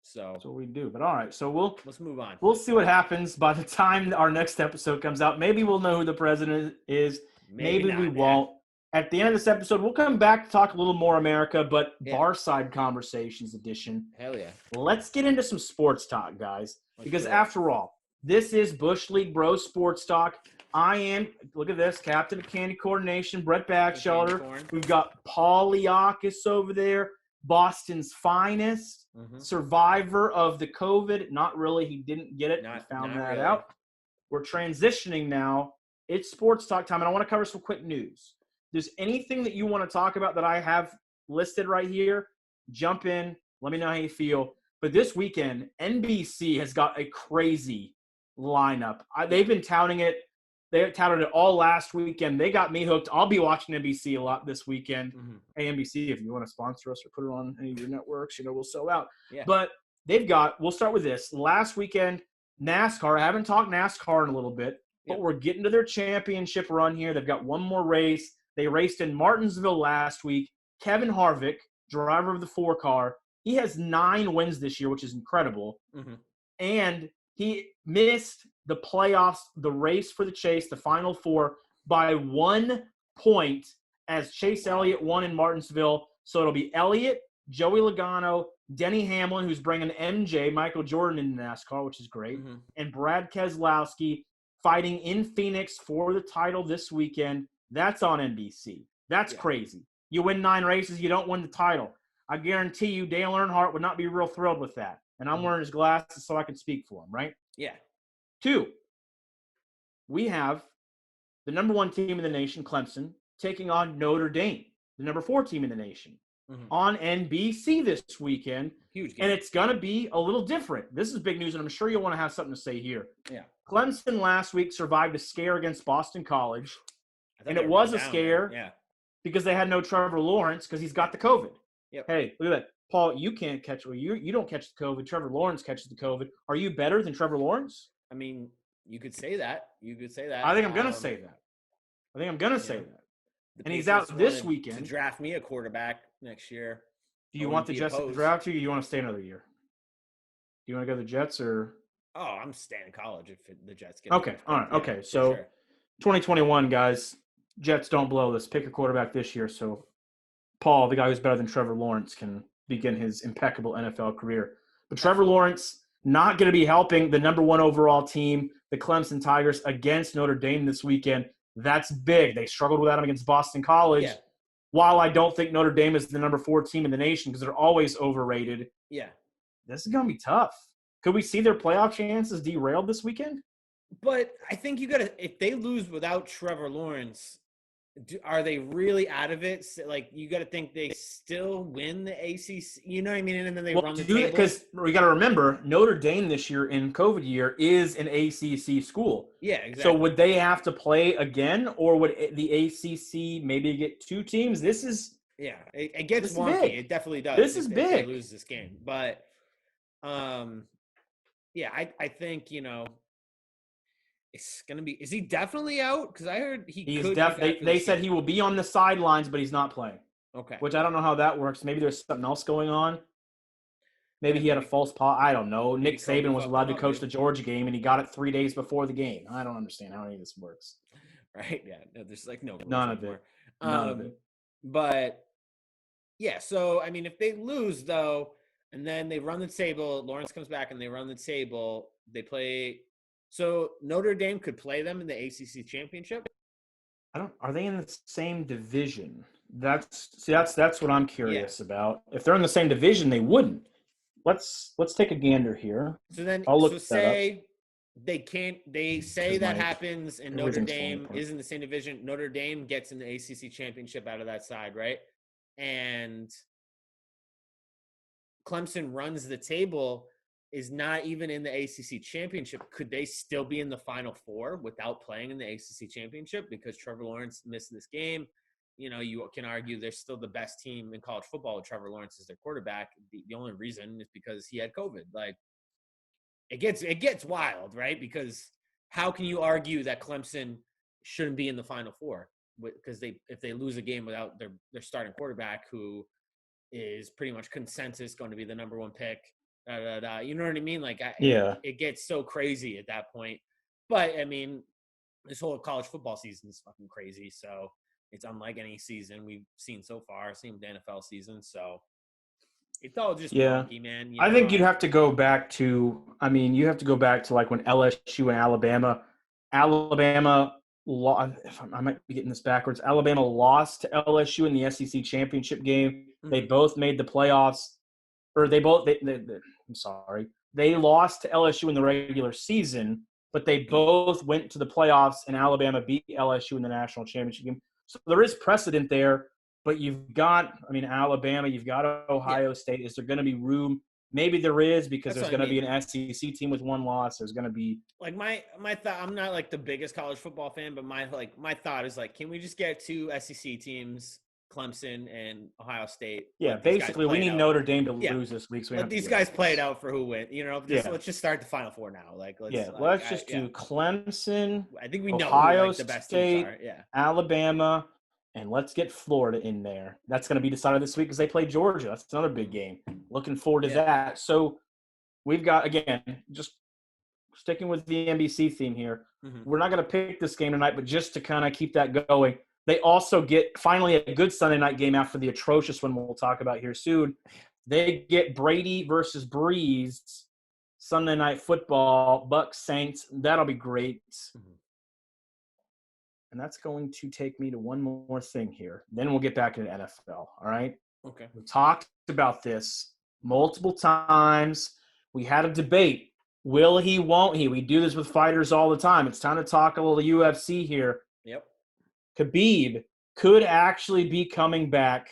So that's what we do. But all right, so let's move on. We'll see what happens by the time our next episode comes out. Maybe we'll know who the president is. Maybe we won't. At the end of this episode, we'll come back to talk a little more America, but Barside Conversations edition. Hell yeah. Let's get into some sports talk, guys. Because after all, this is Bush League Bros Sports Talk. I am, look at this, captain of candy coordination, Brett Bagshelder. We've got Paul Liakis over there, Boston's finest, survivor of the COVID. Not really. He didn't get it. We found that out. We're transitioning now. It's sports talk time, and I want to cover some quick news. There's anything that you want to talk about that I have listed right here, jump in. Let me know how you feel. But this weekend, NBC has got a crazy lineup. They've been touting it. They touted it all last weekend. They got me hooked. I'll be watching NBC a lot this weekend. Hey, NBC, if you want to sponsor us or put it on any of your networks, we'll sell out. Yeah. But we'll start with this. Last weekend, NASCAR. I haven't talked NASCAR in a little bit, but we're getting to their championship run here. They've got one more race. They raced in Martinsville last week. Kevin Harvick, driver of the 4-car, he has 9 wins this year, which is incredible. And he missed the playoffs, the race for the chase, the Final Four, by 1 point as Chase Elliott won in Martinsville. So it'll be Elliott, Joey Logano, Denny Hamlin, who's bringing MJ, Michael Jordan, into NASCAR, which is great, and Brad Keselowski fighting in Phoenix for the title this weekend. That's on NBC. That's crazy. You win 9 races, you don't win the title. I guarantee you Dale Earnhardt would not be real thrilled with that. And I'm wearing his glasses so I can speak for him, right? Yeah. 2, we have the number 1 team in the nation, Clemson, taking on Notre Dame, the number 4 team in the nation. on NBC this weekend. Huge game. And it's going to be a little different. This is big news, and I'm sure you'll want to have something to say here. Yeah. Clemson last week survived a scare against Boston College. And it was a scare because they had no Trevor Lawrence because he's got the COVID. Yep. Hey, look at that. Paul, you can't catch – you don't catch the COVID. Trevor Lawrence catches the COVID. Are you better than Trevor Lawrence? I mean, you could say that. I think I'm going to say that. And he's out this weekend. To draft me a quarterback next year. Do you want the Jets to draft you, or you want to stay another year? Do you want to go to the Jets or? Oh, I'm staying in college if the Jets get. Okay, all right, yeah, okay. So, 2021, guys, Jets don't blow this. Pick a quarterback this year, so Paul, the guy who's better than Trevor Lawrence, can begin his impeccable NFL career. But Trevor Lawrence not going to be helping the number 1 overall team, the Clemson Tigers, against Notre Dame this weekend. That's big. They struggled with that against Boston College. Yeah. While I don't think Notre Dame is the number 4 team in the nation because they're always overrated, this is going to be tough. Could we see their playoff chances derailed this weekend? But I think you got to – if they lose without Trevor Lawrence, are they really out of it? Like, you got to think they still win the ACC. You know what I mean? And then they run the table. Because we got to remember, Notre Dame this year in COVID year is an ACC school. Yeah, exactly. So would they have to play again, or would the ACC maybe get 2 teams? This is it gets wonky. Big. It definitely does. This is big. If they lose this game, but I think it's gonna be. Is he definitely out? Because I heard he's definitely. They said he will be on the sidelines, but he's not playing. Okay. Which I don't know how that works. Maybe there's something else going on. Maybe he had a false pause. I don't know. Nick Saban was allowed to coach the Georgia game, and he got it 3 days before the game. I don't understand how any of this works. Right? Yeah. No, there's no none of it. None of it. But yeah. So I mean, if they lose though, and then they run the table, Lawrence comes back and they run the table. They play. So Notre Dame could play them in the ACC championship. Are they in the same division? That's what I'm curious about. If they're in the same division, they wouldn't. Let's take a gander here. So then, they can't. They say that happens, and Notre Dame is in the same division. Notre Dame gets in the ACC championship out of that side, right? And Clemson runs the table. Is not even in the ACC championship. Could they still be in the Final Four without playing in the ACC championship because Trevor Lawrence missed this game? You can argue they're still the best team in college football with Trevor Lawrence as their quarterback. The only reason is because he had COVID. Like, it gets wild, right? Because how can you argue that Clemson shouldn't be in the Final Four? Because if they lose a game without their starting quarterback, who is pretty much consensus going to be the number 1 pick. You know what I mean? Like, it gets so crazy at that point. But I mean, this whole college football season is fucking crazy. So it's unlike any season we've seen so far. Same with the NFL season. So it's all just wonky, man. I think you'd have to go back to. I mean, you have to go back to like when LSU and Alabama. I might be getting this backwards. Alabama lost to LSU in the SEC championship game. Mm-hmm. They both made the playoffs. Or they lost to LSU in the regular season, but they both went to the playoffs, and Alabama beat LSU in the national championship game. So there is precedent there, but you've got, Alabama, you've got Ohio State. Is there going to be room? Maybe there is because there's going to be an SEC team with 1 loss. There's going to be like my thought. I'm not like the biggest college football fan, but my thought is like, can we just get 2 SEC teams? Clemson and Ohio State. Yeah, basically, we need Notre Dame to lose this week. So let these guys play it out for who wins. Let's just start the Final Four now. Let's just do Clemson. I think we know Ohio who, the best State, teams are. Yeah, Alabama, and let's get Florida in there. That's going to be decided this week because they play Georgia. That's another big game. Looking forward to that. So we've got, again, just sticking with the NBC theme here. Mm-hmm. We're not going to pick this game tonight, but just to kind of keep that going. They also get finally a good Sunday night game after the atrocious one we'll talk about here soon. They get Brady versus Breeze Sunday Night Football, Bucs Saints. That'll be great. Mm-hmm. And that's going to take me to one more thing here. Then we'll get back into NFL, all right? Okay. We talked about this multiple times. We had a debate. Will he, won't he? We do this with fighters all the time. It's time to talk a little UFC here. Yep. Khabib could actually be coming back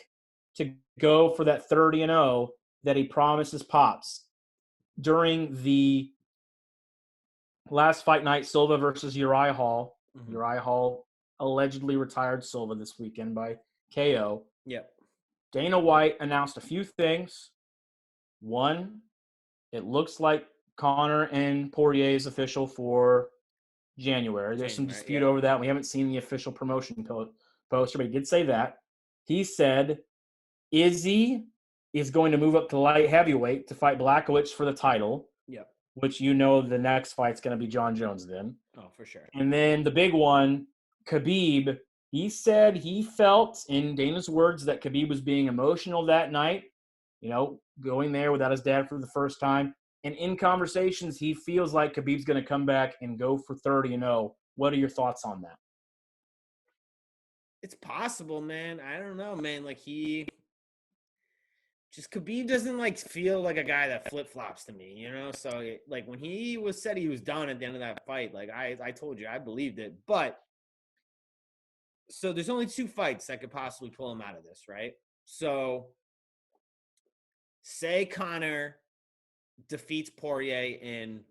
to go for that 30-0 that he promises Pops during the last fight night, Silva versus Uriah Hall. Mm-hmm. Uriah Hall allegedly retired Silva this weekend by KO. Yep. Dana White announced a few things. One, it looks like Conor and Poirier is official for January. There's some dispute over that. We haven't seen the official promotion poster, but he did say that. He said Izzy is going to move up to light heavyweight to fight Blachowicz for the title. Yep. Which the next fight's going to be John Jones then. Oh, for sure. And then the big one, Khabib, he said he felt, in Dana's words, that Khabib was being emotional that night, going there without his dad for the first time. And in conversations, he feels like Khabib's going to come back and go for 30-0. What are your thoughts on that? It's possible, man. I don't know, man. Like, Khabib doesn't feel like a guy that flip flops to me, So when he said he was done at the end of that fight, I told you, I believed it. But so there's only 2 fights that could possibly pull him out of this, right? So say Conor defeats Poirier in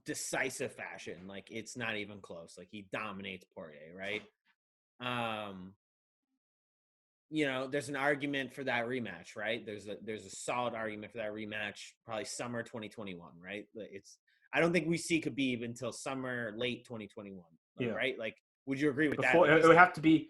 decisive fashion, it's not even close. He dominates Poirier, right? There's an argument for that rematch, right? There's a solid argument for that rematch, probably summer 2021, right? I don't think we see Khabib until summer, late 2021, right? Would you agree with that? It would have to be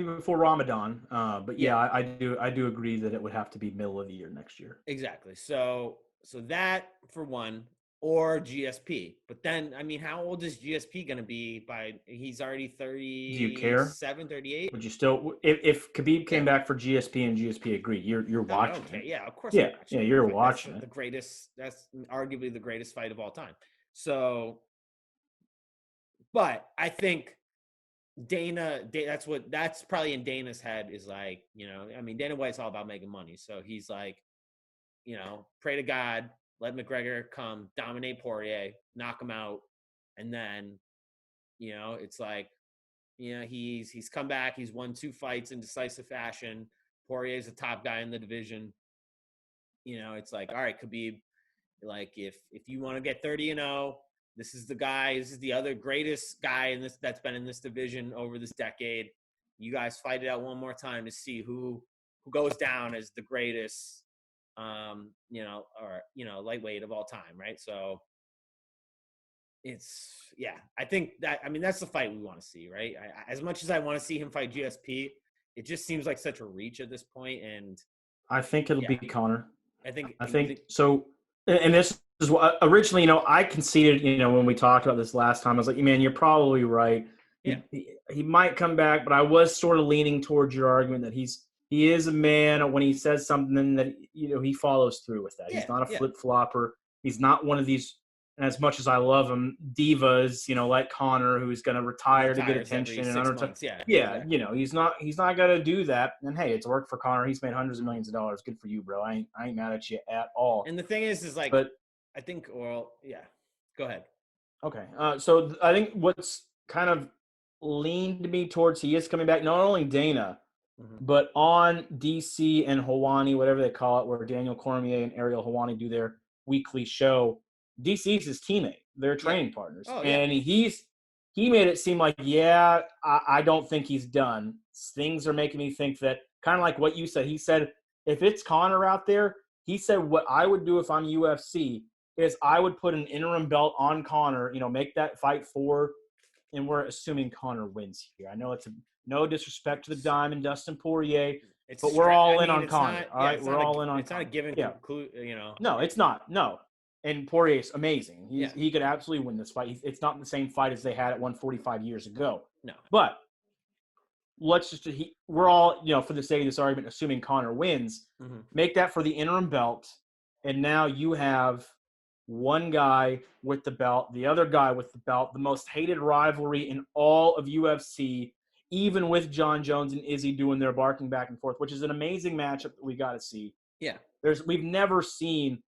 before Ramadan. But yeah, I do agree that it would have to be middle of the year next year. Exactly. So that for one, or GSP. But then, how old is GSP going to be he's already 37, do you care? 38? Would you still, if Khabib came back for GSP and GSP agreed, you're watching it? Yeah, of course. Yeah, you're watching it. That's arguably the greatest fight of all time. So, but I think that's probably in Dana's head is Dana White's all about making money. So he's pray to God, let McGregor come, dominate Poirier, knock him out, and then, it's he's come back. He's won 2 fights in decisive fashion. Poirier's a top guy in the division. It's all right, Khabib, if you want to get 30-0, this is the guy. This is the other greatest guy that's been in this division over this decade. You guys fight it out one more time to see who goes down as the greatest. Lightweight of all time, right? So I think that's the fight we want to see, right? As much as I want to see him fight GSP, it just seems like such a reach at this point, and I think it'll be Conor. I think so. And this is what originally, I conceded, when we talked about this last time, I was like, man, you're probably right. Yeah. He might come back, but I was sort of leaning towards your argument that he is a man when he says something that, he follows through with that. Yeah, he's not a flip-flopper. He's not one of these, and as much as I love him, divas, like Conor, who's going to retire to get attention. And months. Exactly. He's not going to do that. And hey, it's worked for Conor. He's made hundreds of millions of dollars. Good for you, bro. I ain't mad at you at all. And the thing is I think, go ahead. Okay. So I think what's kind of leaned me towards he is coming back, not only Dana, but on DC and Helwani, whatever they call it, where Daniel Cormier and Ariel Helwani do their weekly show, DC's his teammate. They're training partners. Oh, and he made it seem like, I don't think he's done. Things are making me think that, kind of like what you said. He said, if it's Conor out there, he said what I would do if I'm UFC is I would put an interim belt on Conor, make that fight 4, and we're assuming Conor wins here. I know it's no disrespect to the Diamond, Dustin Poirier, but we're all in on Conor. All right, we're all in on Conor. It's not a given conclusion, No, it's not. No. And Poirier's amazing. He could absolutely win this fight. It's not the same fight as they had at 145 years ago. No. But we're all, for the sake of this argument, assuming Conor wins, make that for the interim belt, and now you have one guy with the belt, the other guy with the belt, the most hated rivalry in all of UFC, even with John Jones and Izzy doing their barking back and forth, which is an amazing matchup that we got to see. Yeah. We've never seen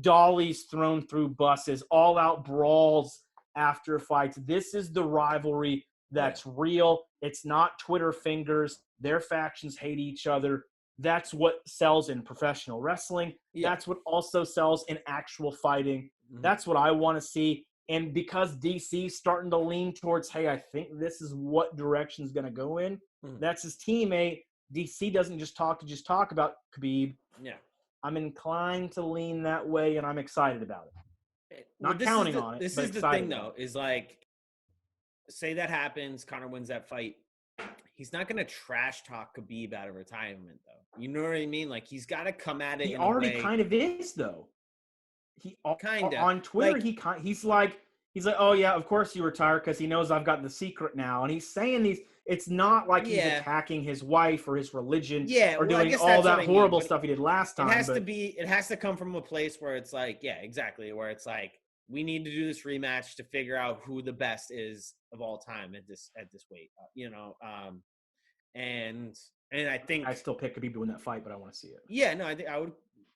dollies thrown through buses, all-out brawls after fights. This is the rivalry that's real. It's not Twitter fingers. Their factions hate each other. That's what sells in professional wrestling. Yeah. That's what also sells in actual fighting. Mhm. That's what I want to see. And because DC's starting to lean towards, hey, I think this is what direction's going to go in, that's his teammate. DC doesn't just talk about Khabib. Yeah. I'm inclined to lean that way, and I'm excited about it. Well, Not counting on it, this but is the excited thing, about though, is like, say that happens, Conor wins that fight. He's not going to trash talk Khabib out of retirement, though. You know what I mean? Like, he's got to come at it He in already a way. kind of is, though. He Kinda. on Twitter, Like, he's like, oh yeah, of course you retired because he knows I've got the secret now, and he's saying these. It's not like he's attacking his wife or his religion, or doing all that horrible stuff he did last time. It has to come from a place where it's like, yeah, exactly, where it's like, we need to do this rematch to figure out who the best is of all time at this weight, you know. And I think I still pick Khabib to win that fight, but I want to see it. Yeah, no, I think I would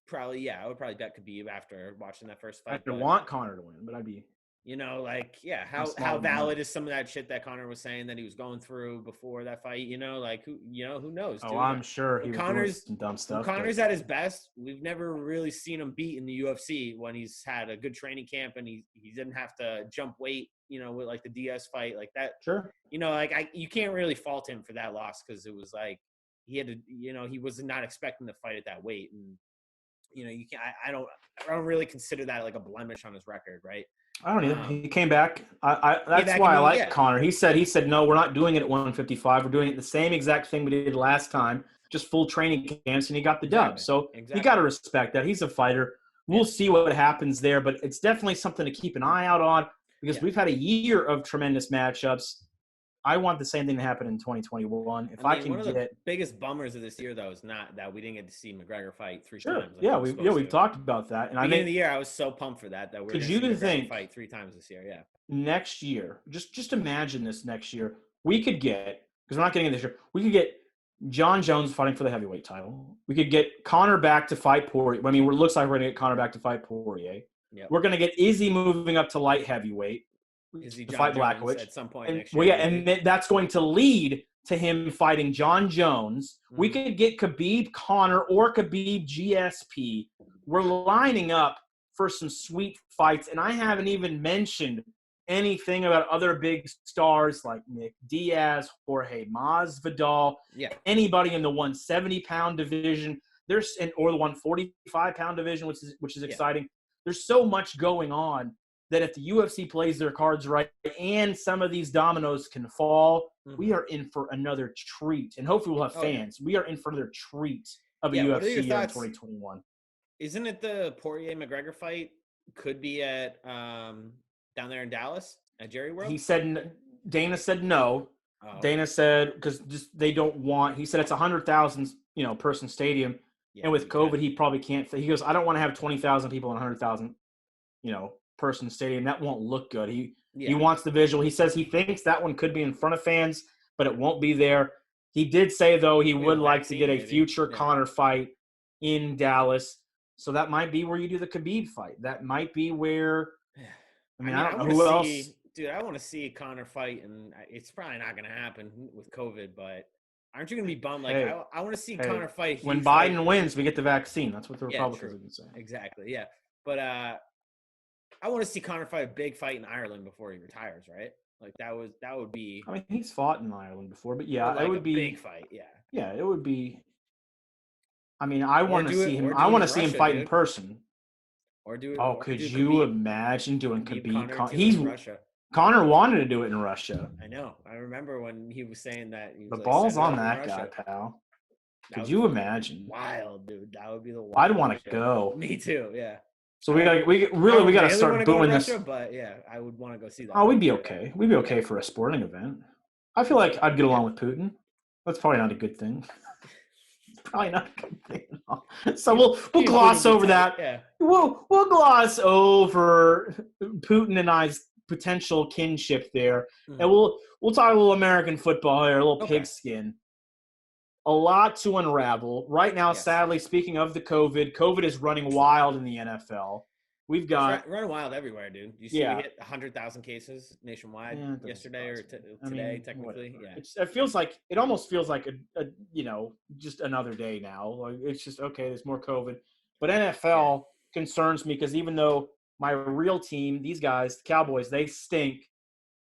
probably bet Khabib after watching that first fight. I want Conor to win, but I'd be, you know, like, yeah, how valid is some of that shit that Conor was saying that he was going through before that fight? You know, like, who knows? Oh, dude? I'm sure he was doing some dumb stuff. Connor's at his best. We've never really seen him beat in the UFC when he's had a good training camp and he didn't have to jump weight, you know, with like the Diaz fight like that. Sure. You know, like you can't really fault him for that loss because it was like he had to, you know, he was not expecting to fight at that weight, and you know, you can't. I don't really consider that like a blemish on his record, right? I don't either. He came back. That's why I like Conor. He said, no, we're not doing it at 155. We're doing it the same exact thing we did last time, just full training camps, and he got the dub. So you got to respect that. He's a fighter. We'll see what happens there, but it's definitely something to keep an eye out on because we've had a year of tremendous matchups. I want the same thing to happen in 2021. If I can one of get the biggest bummers of this year, though, is not that we didn't get to see McGregor fight three times. Like we've talked about that. And beginning of the year, I was so pumped for that we're going to see McGregor fight 3 times this year. Yeah. Next year, just imagine this next year. We could get, because we're not getting it this year, we could get John Jones fighting for the heavyweight title. We could get Conor back to fight Poirier. I mean, it looks like we're going to get Conor back to fight Poirier. Yep. We're going to get Izzy moving up to light heavyweight. To fight Blachowicz at some point next year. Well, yeah, and that's going to lead to him fighting John Jones. Mm-hmm. We could get Khabib Conor or Khabib GSP. We're lining up for some sweet fights, and I haven't even mentioned anything about other big stars like Nick Diaz, Jorge Masvidal, anybody in the 170-pound division. Or the 145-pound division, which is exciting. There's so much going on that if the UFC plays their cards right and some of these dominoes can fall, we are in for another treat. And hopefully we'll have fans. We are in for another treat of a UFC year in 2021. Isn't it the Poirier-McGregor fight could be at down there in Dallas at Jerry World? He said – Dana said no. Oh. Dana said because they don't want – he said it's 100,000 person stadium. Yeah, and with COVID, he probably can't – he goes, I don't want to have 20,000 people in 100,000 person stadium. That won't look good. He wants the visual. He says he thinks that one could be in front of fans, but it won't be there. He did say, though, he would like to get a future Conor fight in Dallas. So that might be where you do the Khabib fight. That might be where – I don't know who else. Dude, I want to see Conor fight, and it's probably not going to happen with COVID, but aren't you going to be bummed? Like, I want to see Conor fight. When Biden wins, we get the vaccine. That's what the Republicans have been saying. Exactly, yeah. But I want to see Conor fight a big fight in Ireland before he retires, right? Like that would be. I mean, he's fought in Ireland before, but it would be a big fight. Yeah. Yeah, it would be. I mean, I want to see him. I want to see him fight in person. Or do it. Oh, could you imagine doing Khabib? He's Russia. Conor wanted to do it in Russia. I know. I remember when he was saying that. The ball's on that guy, pal. Could you imagine? Wild, dude. That would be the wild. I'd want to go. Me too. Yeah. So we got to start booing this. But yeah, I would want to go see that. Oh, we'd be okay. We'd be okay for a sporting event. I feel like I'd get along with Putin. That's probably not a good thing. Probably not a good thing. So we'll gloss over that. Yeah. We'll gloss over Putin and I's potential kinship there, and we'll talk a little American football here, a little pigskin. A lot to unravel right now. Sadly, speaking of the COVID is running wild in the NFL. we've got It's running wild everywhere, dude. You see, we hit 100,000 cases nationwide yesterday or today, technically. Whatever. Yeah, It almost feels like a just another day now. Like it's just okay. There's more COVID, but NFL concerns me because even though my real team, these guys, the Cowboys, they stink.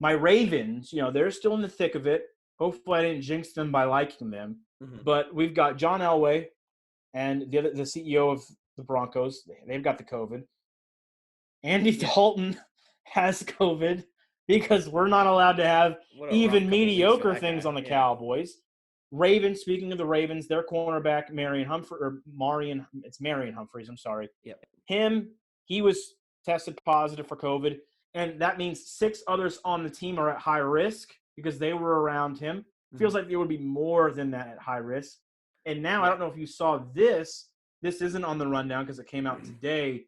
My Ravens, they're still in the thick of it. Hopefully, I didn't jinx them by liking them. Mm-hmm. But we've got John Elway and the CEO of the Broncos. They've got the COVID. Andy Dalton has COVID because we're not allowed to have even mediocre things on the Cowboys. Ravens, speaking of the Ravens, their cornerback, Marion Humphreys, I'm sorry. Yep. He was tested positive for COVID, and that means 6 others on the team are at high risk because they were around him. Mm-hmm. Feels like there would be more than that at high risk. And now, I don't know if you saw this. This isn't on the rundown because it came out today.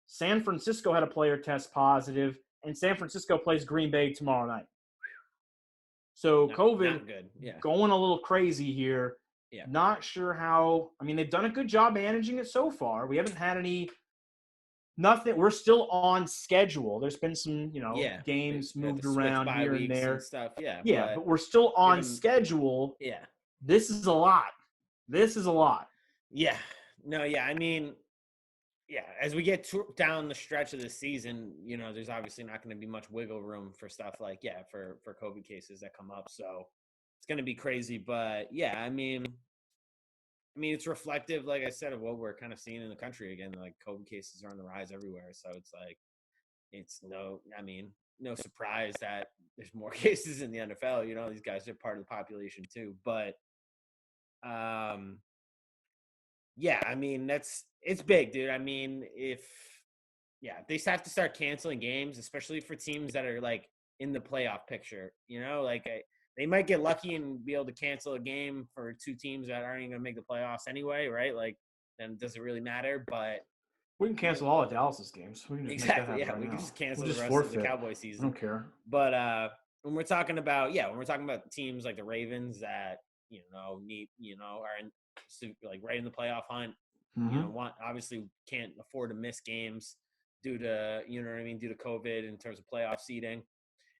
San Francisco had a player test positive, and San Francisco plays Green Bay tomorrow night. So COVID going a little crazy here. Yeah. Not sure how – they've done a good job managing it so far. We haven't had nothing. We're still on schedule. There's been some, games moved around here and there. And stuff. But we're still on schedule. Yeah. This is a lot. Yeah. No, yeah. As we get down the stretch of the season, there's obviously not going to be much wiggle room for stuff like, for COVID cases that come up. So it's going to be crazy. But, it's reflective, like I said, of what we're kind of seeing in the country again. Like COVID cases are on the rise everywhere. So it's like, no surprise that there's more cases in the NFL. These guys are part of the population too. But, it's big, dude. They have to start canceling games, especially for teams that are like in the playoff picture. They might get lucky and be able to cancel a game for 2 teams that aren't even going to make the playoffs anyway, right? Like, then it doesn't really matter. But we can cancel all of Dallas's games. We can just make that happen right we can now. just cancel the rest of the Cowboy season. I don't care. But when we're talking about teams like the Ravens that need are in like right in the playoff hunt. Mm-hmm. Obviously can't afford to miss games due to due to COVID in terms of playoff seeding.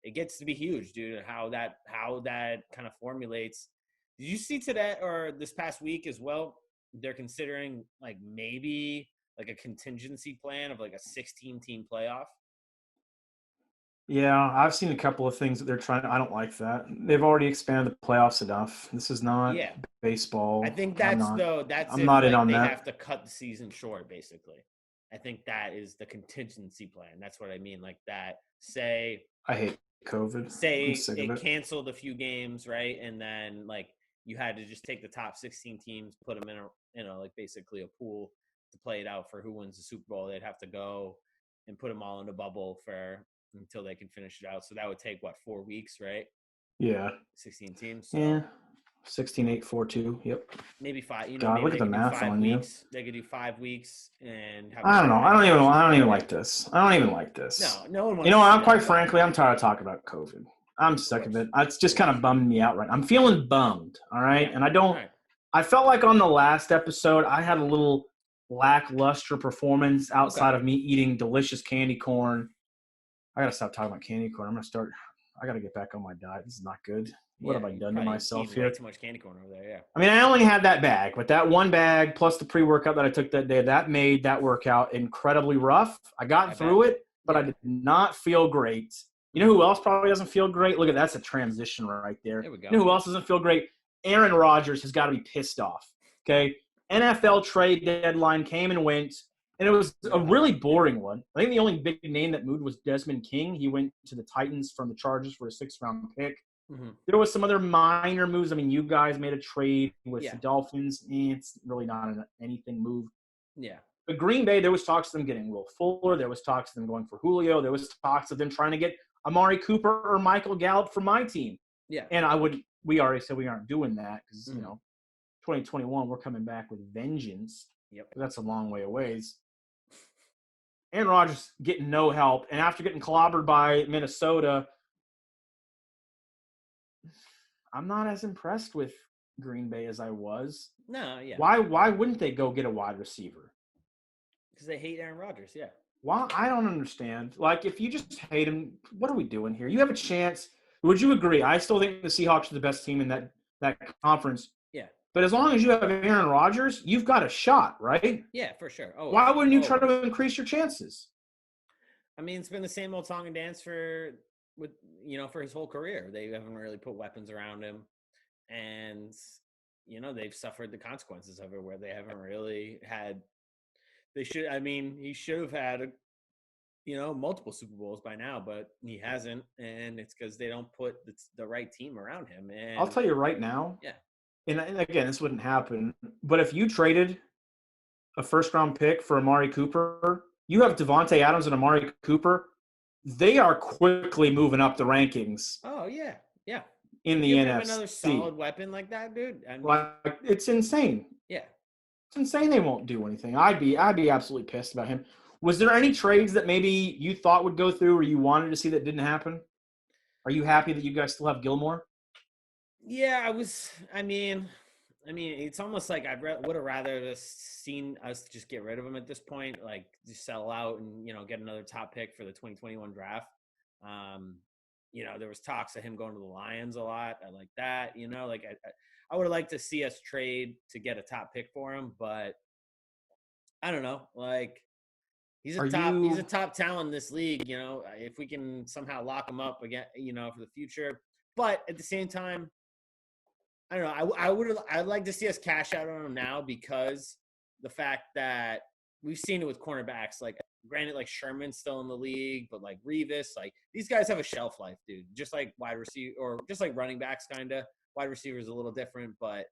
It gets to be huge, dude. How that kind of formulates. Did you see today or this past week as well? They're considering like maybe like a contingency plan of like a 16-team playoff. Yeah, I've seen a couple of things that they're trying. I don't like that. They've already expanded the playoffs enough. This is not baseball. I think I'm not in on that. They have to cut the season short, basically. I think that is the contingency plan. That's what I mean. Like that. Say I hate COVID. Say they canceled a few games, right? And then like you had to just take the top 16 teams, put them in a like basically a pool to play it out for who wins the Super Bowl. They'd have to go and put them all in a bubble until they can finish it out. So that would take 4 weeks, right? Yeah. 16 teams. So. Yeah. 16, 8, 4, 2. Yep. Maybe 5. God, look at the math on weeks. You. They could do 5 weeks and have. I don't know. I don't even like this. I don't even like this. No one wants. I'm quite frankly, I'm tired of talking about COVID. I'm sick of it. It's just kind of bummed me out right now. I'm feeling bummed. All right, and I don't. Right. I felt like on the last episode, I had a little lackluster performance outside of me eating delicious candy corn. I gotta stop talking about candy corn. I gotta get back on my diet. This is not good. What have I done to myself here? Way too much candy corn over there, yeah. I only had that bag, but that one bag plus the pre-workout that I took that day, that made that workout incredibly rough. I got through it, but I did not feel great. You know who else probably doesn't feel great? Look, that's a transition right there. There we go. You know who else doesn't feel great? Aaron Rodgers has got to be pissed off, okay? NFL trade deadline came and went, and it was a really boring one. I think the only big name that moved was Desmond King. He went to the Titans from the Chargers for a 6th-round pick. Mm-hmm. There was some other minor moves. You guys made a trade with the Dolphins. It's really not anything move. Yeah. But Green Bay, there was talks of them getting Will Fuller. There was talks of them going for Julio. There was talks of them trying to get Amari Cooper or Michael Gallup for my team. Yeah. And we already said we aren't doing that because, 2021, we're coming back with vengeance. Yep. That's a long way away. Aaron Rodgers getting no help. And after getting clobbered by Minnesota, I'm not as impressed with Green Bay as I was. No, yeah. Why wouldn't they go get a wide receiver? Because they hate Aaron Rodgers, yeah. Why? I don't understand. Like, if you just hate him, what are we doing here? You have a chance. Would you agree? I still think the Seahawks are the best team in that conference. Yeah. But as long as you have Aaron Rodgers, you've got a shot, right? Yeah, for sure. Always. Why wouldn't you try Always. to increase your chances? I mean, it's been the same old song and dance for his whole career. They haven't really put weapons around him, and they've suffered the consequences of it, where they haven't really had. He should have had multiple Super Bowls by now, but he hasn't, and it's because they don't put the right team around him. And I'll tell you right now. Yeah. And again, this wouldn't happen. But if you traded a first-round pick for Amari Cooper, you have Devontae Adams and Amari Cooper. They are quickly moving up the rankings. Oh yeah, yeah. In the NFC, another solid weapon like that, dude. I mean, like, it's insane. Yeah, it's insane. They won't do anything. I'd be absolutely pissed about him. Was there any trades that maybe you thought would go through, or you wanted to see that didn't happen? Are you happy that you guys still have Gilmore? Yeah, I was. I mean, it's almost like I would have rather just seen us just get rid of him at this point, like just sell out and get another top pick for the 2021 draft. There was talks of him going to the Lions a lot. I like that. I would have liked to see us trade to get a top pick for him, but I don't know. Like, he's a top talent in this league. If we can somehow lock him up again, for the future. But at the same time, I don't know. I'd like to see us cash out on him now, because the fact that we've seen it with cornerbacks. Like, granted, like Sherman's still in the league, but like Revis, like these guys have a shelf life, dude. Just like wide receiver, or just like running backs, kind of. Wide receivers a little different, but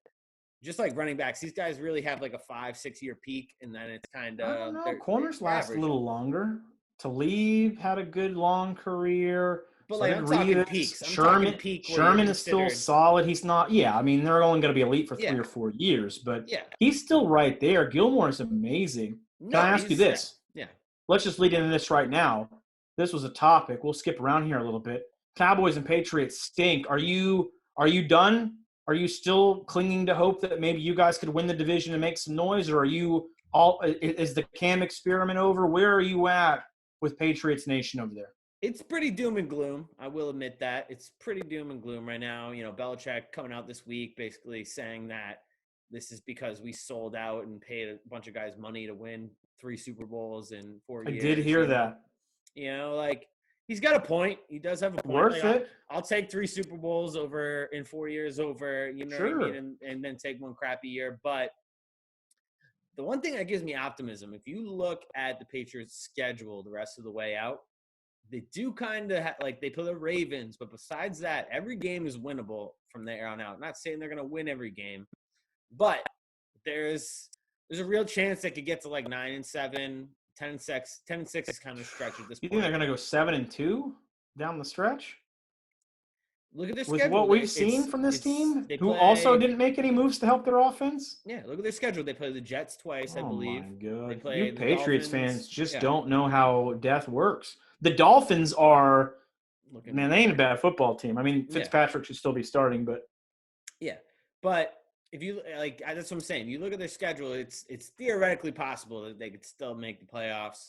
just like running backs, these guys really have like a 5-6 year peak, and then it's kind of. I don't know. Corners last a little longer. Talib had a good long career. But like, I'm talking peaks. Sherman is still solid. He's not. Yeah, I mean, they're only going to be elite for 3 or 4 years, but he's still right there. Gilmore is amazing. Can I ask you this? Yeah. Let's just lead into this right now. This was a topic. We'll skip around here a little bit. Cowboys and Patriots stink. Are you done? Are you still clinging to hope that maybe you guys could win the division and make some noise, or are you all? Is the Cam experiment over? Where are you at with Patriots Nation over there? It's pretty doom and gloom. I will admit that. It's pretty doom and gloom right now. Belichick coming out this week basically saying that this is because we sold out and paid a bunch of guys money to win 3 Super Bowls in 4 years. I did hear that. Like, he's got a point. He does have a point. Worth it. I'll take 3 Super Bowls over in 4 years over, sure. what I mean? And then take one crappy year. But the one thing that gives me optimism, if you look at the Patriots' schedule the rest of the way out, they do kind of like they play the Ravens, but besides that, every game is winnable from there on out. Not saying they're going to win every game, but there's a real chance they could get to like 9-7, 10-6. 10-6 is kind of a stretch at this point. You think they're going to go 7-2 down the stretch? Look at their with schedule. What we've seen from this team, who also didn't make any moves to help their offense. Yeah, look at their schedule. They play the Jets twice, I believe. Oh my God! They play you Patriots fans just don't know how death works. The Dolphins are, man, they ain't a bad football team. I mean, Fitzpatrick should still be starting, but but if you like, that's what I'm saying. You look at their schedule; it's theoretically possible that they could still make the playoffs.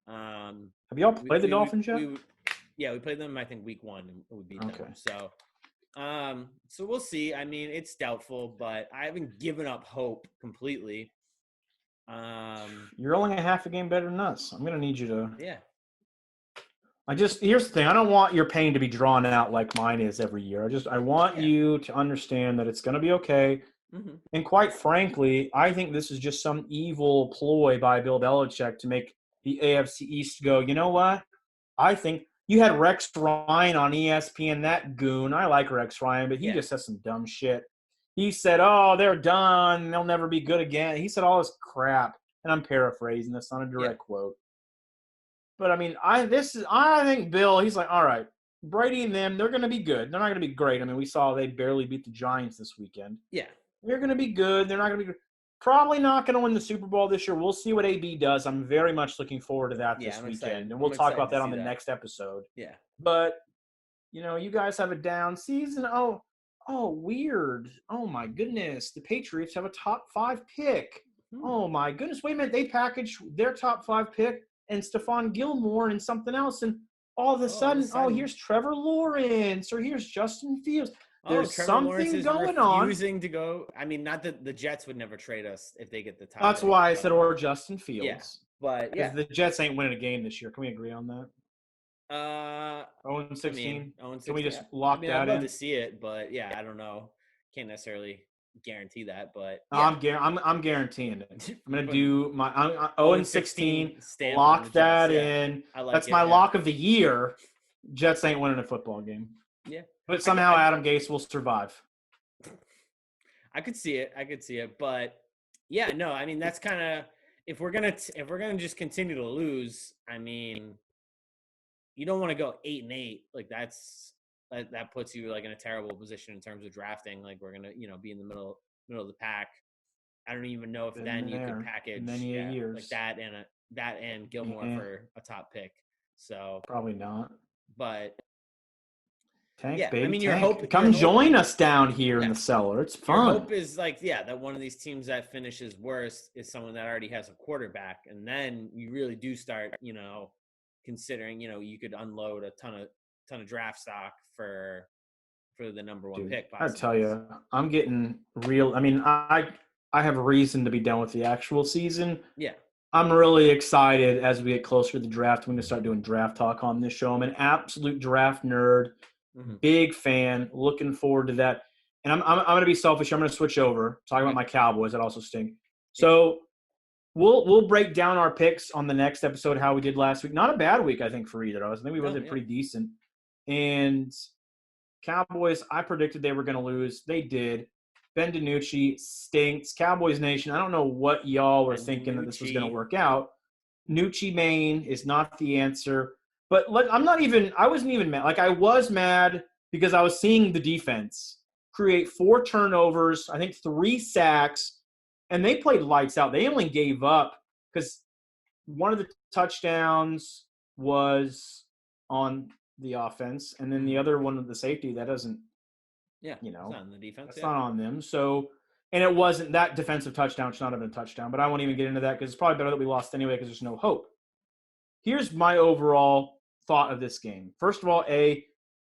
Have y'all played the Dolphins yet? We played them, I think, week 1, and we beat them. So we'll see. I mean, it's doubtful, but I haven't given up hope completely. You're only a half a game better than us. I'm going to need you to. Yeah. Here's the thing. I don't want your pain to be drawn out like mine is every year. I want you to understand that it's going to be okay. Mm-hmm. And quite frankly, I think this is just some evil ploy by Bill Belichick to make the AFC East go, you know what? I think you had Rex Ryan on ESPN, that goon. I like Rex Ryan, but he just says some dumb shit. He said, oh, they're done. They'll never be good again. He said all this crap. And I'm paraphrasing. That's not a direct quote. But, I mean, I think Bill, he's like, all right, Brady and them, they're going to be good. They're not going to be great. I mean, we saw they barely beat the Giants this weekend. Yeah. They're going to be good. They're not going to be good. Probably not going to win the Super Bowl this year. We'll see what AB does. I'm very much looking forward to that this weekend. And we'll talk about that on the next episode. Yeah. But, you guys have a down season. Oh, weird. Oh, my goodness. The Patriots have a top 5 pick. Oh, my goodness. Wait a minute. They packaged their top 5 pick and Stephon Gilmore and something else, and all of a sudden, here's Trevor Lawrence or here's Justin Fields. There's Trevor Lawrence something is going on. refusing to go. I mean, not that the Jets would never trade us if they get the top. That's why I said or Justin Fields. Yeah, but because the Jets ain't winning a game this year. Can we agree on that? 0-16. I mean, 0-16. Can we just lock that in? I'd love to see it, but yeah, I don't know. Can't necessarily guarantee that, but yeah. I'm guaranteeing it. I'm gonna do my 0-16. Lock that in. That's my lock of the year. Jets ain't winning a football game. Yeah, but somehow Adam Gase will survive. I could see it, but yeah, no. I mean, that's kind of if we're gonna just continue to lose. I mean, you don't want to go 8-8. Like that puts you like in a terrible position in terms of drafting. Like we're gonna be in the middle of the pack. I don't even know if then you could package years like that and Gilmore for a top pick. So probably not. But Tank, baby, I mean, your hope. Come join us down here in the cellar. It's fun. Your hope is that one of these teams that finishes worst is someone that already has a quarterback, and then you really do start, considering, you could unload a ton of draft stock for the number one pick. I tell you, I'm getting real. I mean, I have reason to be done with the actual season. Yeah. I'm really excited as we get closer to the draft. We're going to start doing draft talk on this show. I'm an absolute draft nerd, big fan, looking forward to that. And I'm going to be selfish. I'm going to switch over, talking about my Cowboys that also stink. So we'll break down our picks on the next episode, how we did last week. Not a bad week, I think, for either of us. I think we both did pretty decent. And Cowboys, I predicted they were going to lose. They did. Ben DiNucci stinks. Cowboys Nation, I don't know what y'all were thinking that this was going to work out. Nucci Maine is not the answer. But I wasn't even mad. Like, I was mad because I was seeing the defense create 4 turnovers, I think 3 sacks, and they played lights out. They only gave up because one of the touchdowns was on the offense, and then the other one of the safety, that doesn't – it's not on the defense. It's not on them. So, and it wasn't that defensive touchdown should not have been a touchdown, but I won't even get into that because it's probably better that we lost anyway because there's no hope. Here's my overall thought of this game. First of all,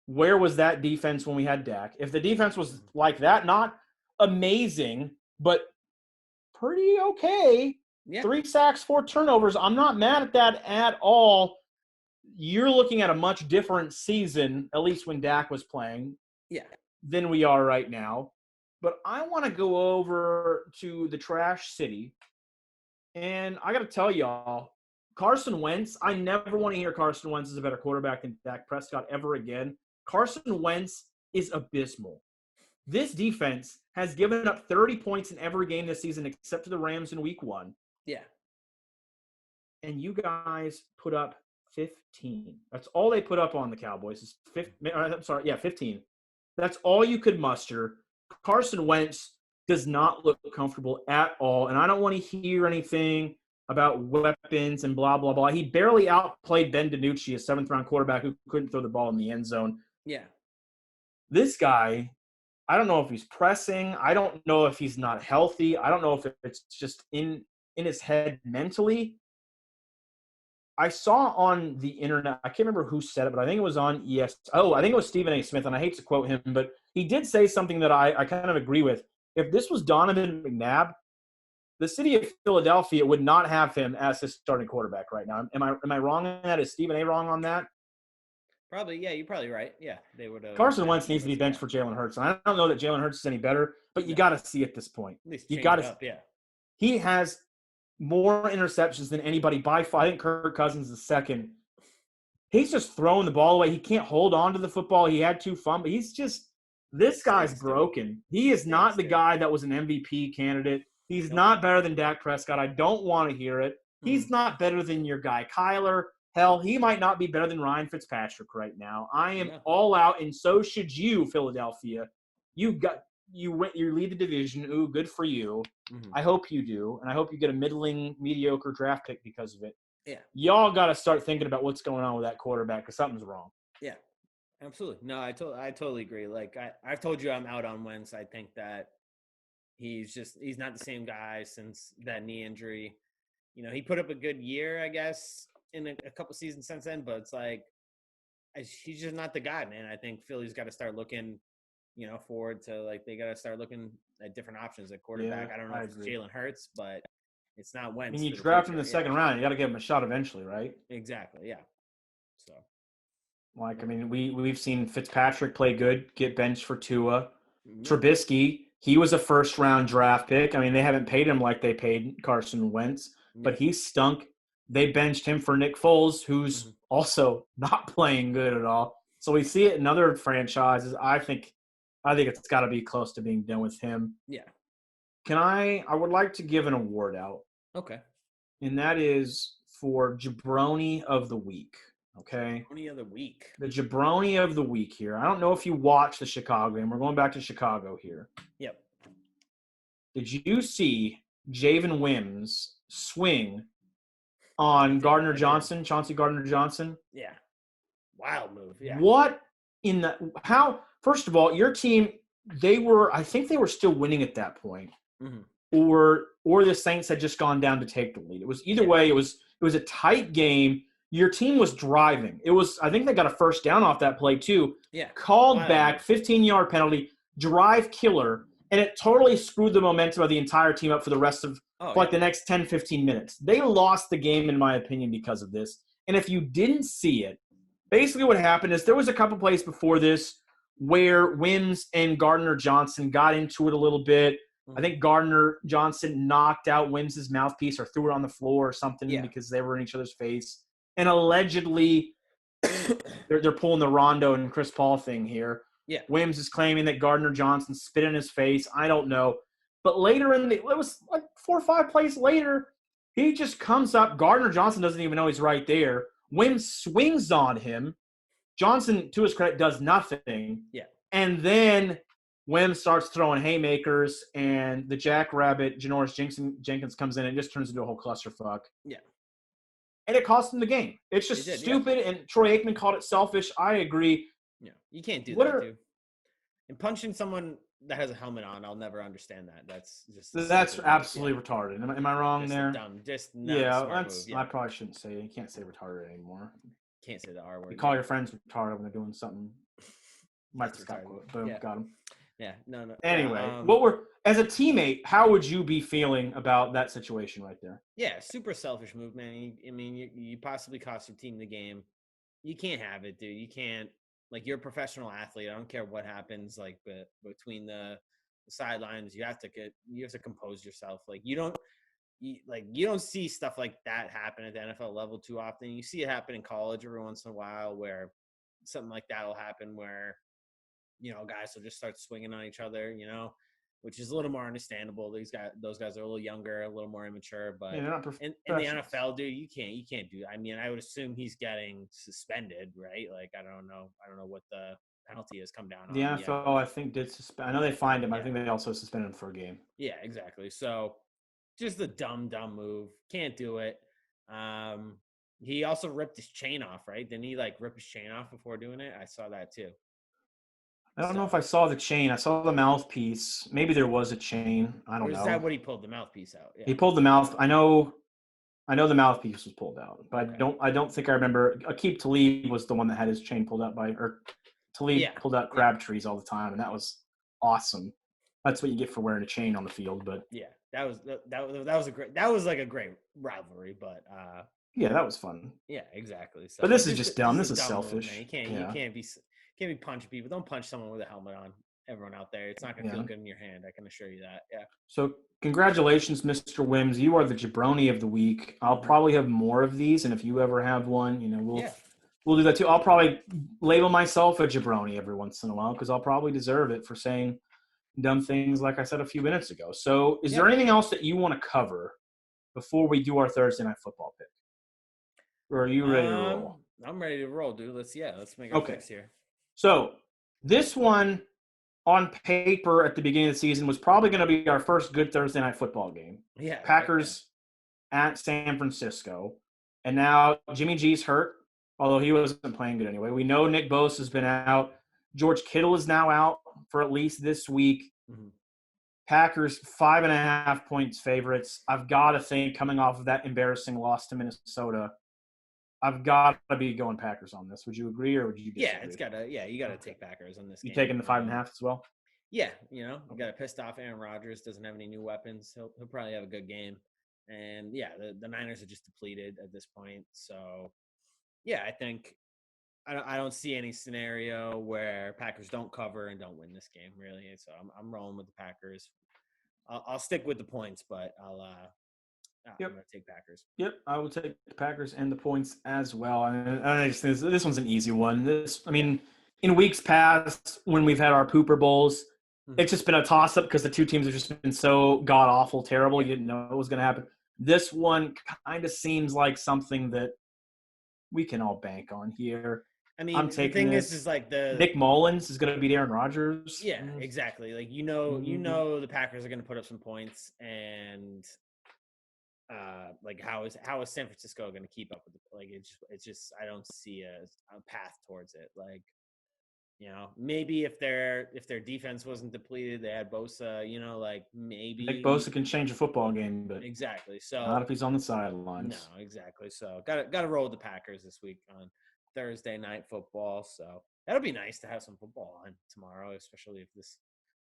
where was that defense when we had Dak? If the defense was like that, not amazing, but pretty okay. Yeah. 3 sacks, 4 turnovers. I'm not mad at that at all. You're looking at a much different season, at least when Dak was playing. Yeah. Than we are right now. But I want to go over to the trash city. And I got to tell y'all, Carson Wentz, I never want to hear Carson Wentz is a better quarterback than Dak Prescott ever again. Carson Wentz is abysmal. This defense has given up 30 points in every game this season except for the Rams in week 1. Yeah. And you guys put up 15. That's all they put up on the Cowboys. Is 15. That's all you could muster. Carson Wentz does not look comfortable at all, and I don't want to hear anything about weapons and blah, blah, blah. He barely outplayed Ben DiNucci, a 7th-round quarterback who couldn't throw the ball in the end zone. Yeah. This guy, I don't know if he's pressing. I don't know if he's not healthy. I don't know if it's just in his head mentally. I saw on the internet, I can't remember who said it, but I think it was on I think it was Stephen A. Smith, and I hate to quote him, but he did say something that I kind of agree with. If this was Donovan McNabb, the city of Philadelphia would not have him as his starting quarterback right now. Am I wrong on that? Is Stephen A. wrong on that? Probably, yeah, you're probably right. Yeah, they would. Carson Wentz needs to be benched for Jalen Hurts, and I don't know that Jalen Hurts is any better, but you got to see at this point. At least you got to. Yeah, he has more interceptions than anybody by far. I think Kirk Cousins is second. He's just throwing the ball away. He can't hold on to the football. He had 2 fumbles. He's just – this guy's broken. He is not the guy that was an MVP candidate. He's not better than Dak Prescott. I don't want to hear it. He's not better than your guy Kyler. Hell, he might not be better than Ryan Fitzpatrick right now. I am all out, and so should you, Philadelphia. You lead the division. Ooh, good for you. Mm-hmm. I hope you do, and I hope you get a middling, mediocre draft pick because of it. Yeah. Y'all got to start thinking about what's going on with that quarterback because something's wrong. Yeah, absolutely. No, I totally agree. Like, I've told you I'm out on Wentz. I think that he's not the same guy since that knee injury. He put up a good year, I guess, in a couple seasons since then, but it's like he's just not the guy, man. I think Philly's got to start looking, forward to like they got to start looking at different options at quarterback. I don't know if it's Jalen Hurts, but it's not Wentz. I mean, you draft him in the second round, you got to give him a shot eventually, right? Exactly, yeah. So, like, I mean, we've seen Fitzpatrick play good, get benched for Tua. Trubisky, he was a first-round draft pick. I mean, they haven't paid him like they paid Carson Wentz, but he stunk. They benched him for Nick Foles, who's also not playing good at all. So we see it in other franchises. I think it's got to be close to being done with him. Yeah. I would like to give an award out. Okay. And that is for Jabroni of the Week. Okay. Jabroni of the Week. The Jabroni of the Week here. I don't know if you watched the Chicago game. We're going back to Chicago here. Yep. Did you see Javen Wims swing on Chauncey Gardner-Johnson? Yeah. Wild move. Yeah. What in the – how – first of all, your team, I think they were still winning at that point. Or the Saints had just gone down to take the lead. It was either way, it was a tight game. Your team was driving. I think they got a first down off that play too. Yeah. Called back, 15-yard penalty, drive killer, and it totally screwed the momentum of the entire team up for the rest of the next 10, 15 minutes. They lost the game, in my opinion, because of this. And if you didn't see it, basically what happened is there was a couple plays before this where Wims and Gardner-Johnson got into it a little bit. I think Gardner-Johnson knocked out Wims' mouthpiece or threw it on the floor or something because they were in each other's face. And allegedly, they're pulling the Rondo and Chris Paul thing here. Yeah. Wims is claiming that Gardner-Johnson spit in his face. I don't know. But later it was like 4 or 5 plays later, he just comes up. Gardner-Johnson doesn't even know he's right there. Wims swings on him. Johnson, to his credit, does nothing. Yeah. And then Wims starts throwing haymakers, and the jackrabbit, Janoris Jenkins, comes in and just turns into a whole clusterfuck. Yeah. And it cost them the game. It's just stupid, and Troy Aikman called it selfish. I agree. Yeah, you can't do that, dude. And punching someone that has a helmet on, I'll never understand that. That's absolutely retarded. Am I wrong there? Dumb. Just not a smart move. Yeah. I probably shouldn't say it. You can't say retarded anymore. Can't say the R word. You call your friends retarded when they're doing something. Mike Scott quote. Boom, got him. Yeah, no. Anyway, as a teammate, how would you be feeling about that situation right there? Yeah, super selfish move, man. I mean, you possibly cost your team the game. You can't have it, dude. You can't. Like, you're a professional athlete. I don't care what happens. Like, between the sidelines, you have to compose yourself. Like, you don't see stuff like that happen at the NFL level too often. You see it happen in college every once in a while, where something like that will happen, where guys will just start swinging on each other, which is a little more understandable. Those guys are a little younger, a little more immature, but in the NFL, dude, you can't do that. I mean, I would assume he's getting suspended, right? Like, I don't know what the penalty has come down on. The NFL, I think, did suspend. I know they fined him. Yeah. I think they also suspended him for a game. Yeah, exactly. So just a dumb move. Can't do it. He also ripped his chain off, right? Didn't he rip his chain off before doing it? I saw that too. I don't know if I saw the chain. I saw the mouthpiece. Maybe there was a chain. I don't know. Is that what he pulled the mouthpiece out? Yeah. He pulled the mouth. I know the mouthpiece was pulled out, but okay. I don't think I remember. Aqib Talib was the one that had his chain pulled out Talib pulled out Crabtrees all the time, and that was awesome. That's what you get for wearing a chain on the field. But yeah, that was like a great rivalry. But yeah, that was fun. Yeah, exactly. So, but this is just dumb. This is selfish. Move, you can't be punching people. Don't punch someone with a helmet on. Everyone out there, it's not going to feel good in your hand. I can assure you that. Yeah. So congratulations, Mr. Wims. You are the Jabroni of the Week. I'll probably have more of these, and if you ever have one, we'll do that too. I'll probably label myself a Jabroni every once in a while because I'll probably deserve it for saying dumb things like I said a few minutes ago. So is there anything else that you want to cover before we do our Thursday night football pick? Or are you ready to roll? I'm ready to roll, dude. Let's make our picks here. So this one on paper at the beginning of the season was probably going to be our first good Thursday night football game. Yeah. Packers at San Francisco. And now Jimmy G's hurt, although he wasn't playing good anyway. We know Nick Bosa has been out. George Kittle is now out for at least this week. Mm-hmm. Packers 5.5 points favorites. I've got to think coming off of that embarrassing loss to Minnesota, I've got to be going Packers on this. Would you agree or would you disagree? Yeah, you gotta take Packers on this You game. taking the 5.5 as well? Yeah, you got a pissed off Aaron Rodgers, doesn't have any new weapons. He'll probably have a good game. And yeah, the Niners are just depleted at this point. So yeah, I think I don't see any scenario where Packers don't cover and don't win this game, really. So I'm rolling with the Packers. I'll stick with the points, but I'm gonna take Packers. Yep, I will take the Packers and the points as well. I just think this one's an easy one. In weeks past when we've had our pooper bowls, it's just been a toss up because the two teams have just been so god awful, terrible. You didn't know what was going to happen. This one kind of seems like something that we can all bank on here. I mean, I'm taking the thing this. is like the Nick Mullins is going to beat Aaron Rodgers. Yeah, exactly. Like the Packers are going to put up some points, and like how is San Francisco going to keep up with it's just I don't see a path towards it. Like maybe if their defense wasn't depleted, they had Bosa. Like maybe Nick Bosa can change a football game, but exactly. So not if he's on the sidelines. No, exactly. So got to roll with the Packers this week on Thursday night football. So that'll be nice to have some football on tomorrow, especially if this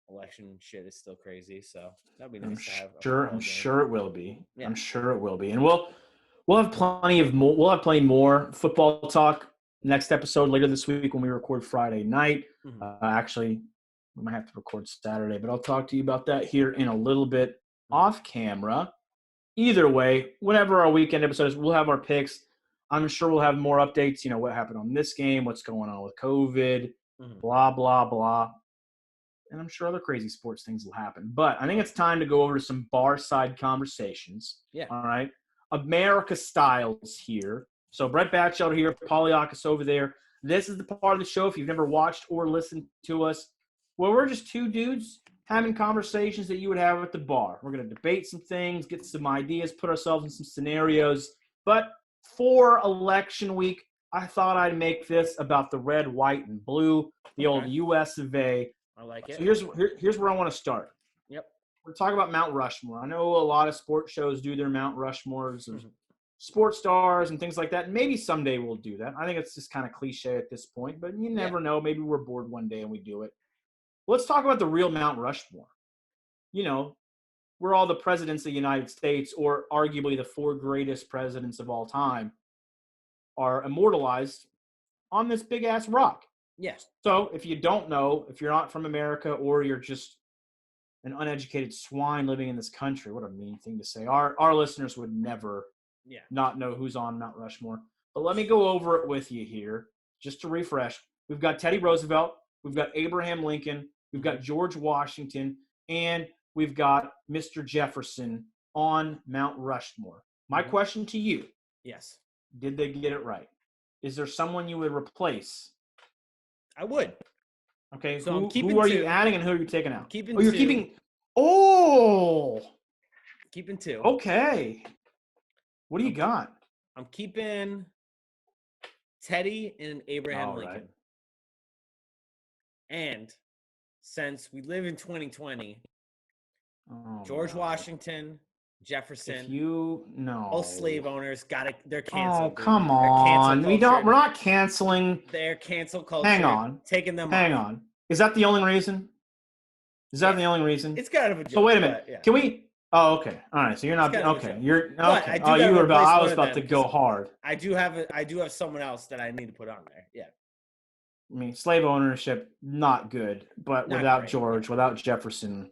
election shit is still crazy. So that'll be nice to have. I'm sure it will be. Yeah. I'm sure it will be, and we'll have plenty more football talk next episode later this week when we record Friday night. Actually, we might have to record Saturday, but I'll talk to you about that here in a little bit off camera. Either way, whatever our weekend episode is, we'll have our picks. I'm sure we'll have more updates, what happened on this game, what's going on with COVID, blah, blah, blah. And I'm sure other crazy sports things will happen. But I think it's time to go over to some Barside conversations. Yeah. All right. America styles here. So Brett Batchelder here, Poliakis over there. This is the part of the show, if you've never watched or listened to us, where we're just two dudes having conversations that you would have at the bar. We're going to debate some things, get some ideas, put ourselves in some scenarios. But for election week, I thought I'd make this about the red, white, and blue, the old US of A. I like it. So here's where I want to start. Yep. We're talking about Mount Rushmore. I know a lot of sports shows do their Mount Rushmores of sports stars and things like that. And maybe someday we'll do that. I think it's just kind of cliche at this point, but you never know. Maybe we're bored one day and we do it. Let's talk about the real Mount Rushmore. Where all the presidents of the United States, or arguably the 4 greatest presidents of all time, are immortalized on this big-ass rock. Yes. So if you don't know, if you're not from America or you're just an uneducated swine living in this country, what a mean thing to say. Our listeners would never not know who's on Mount Rushmore. But let me go over it with you here, just to refresh. We've got Teddy Roosevelt. We've got Abraham Lincoln. We've got George Washington. And we've got Mr. Jefferson on Mount Rushmore. My question to you. Yes. Did they get it right? Is there someone you would replace? I would. Okay, so who are you adding and who are you taking out? Keeping you're two. Keeping 2. Okay. What do you got? I'm keeping Teddy and Abraham Lincoln. Right. And since we live in 2020, George Washington, Jefferson, all slave owners they're canceled. Oh, come on. We're not canceling. They're cancel culture. Hang on. Taking them Hang off. on. Is that the only reason? The only reason? It's kind of a joke. So wait a minute. Can we Oh, okay. All right. So you're not okay. You're okay. I was about to go hard. I do have someone else that I need to put on there. Yeah. I mean, slave ownership, not good. But without George, without Jefferson,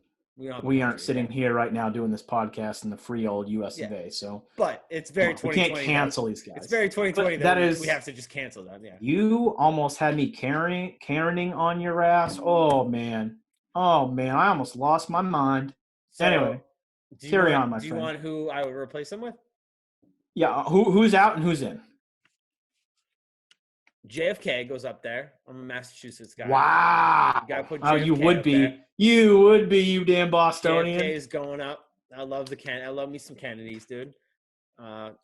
we aren't sitting here right now doing this podcast in the free old US of A. So, but it's very 2020. We can't cancel these guys. It's very 2020 we have to just cancel them. Yeah. You almost had me Karening on your ass. Oh man. I almost lost my mind. So, anyway, carry on, my friend. Do you want who I would replace him with? Yeah. Who's out and who's in? JFK goes up there. I'm a Massachusetts guy. Wow. You gotta put JFK you would be. There. You would be, you damn Bostonian. JFK is going up. I love me some Kennedys, dude.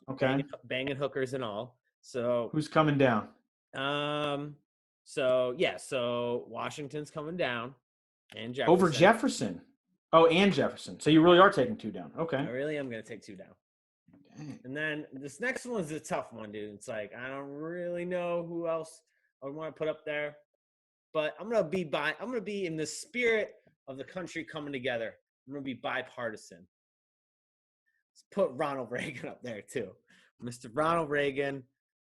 Okay. Banging hookers and all. So who's coming down? So Washington's coming down, and Jefferson. Over Jefferson. Oh, and Jefferson. So you really are taking 2 down. Okay. I really am going to take 2 down. And then this next one's a tough one, dude. It's like I don't really know who else I want to put up there, but I'm gonna be in the spirit of the country coming together. I'm gonna be bipartisan. Let's put Ronald Reagan up there too. Mr. Ronald Reagan,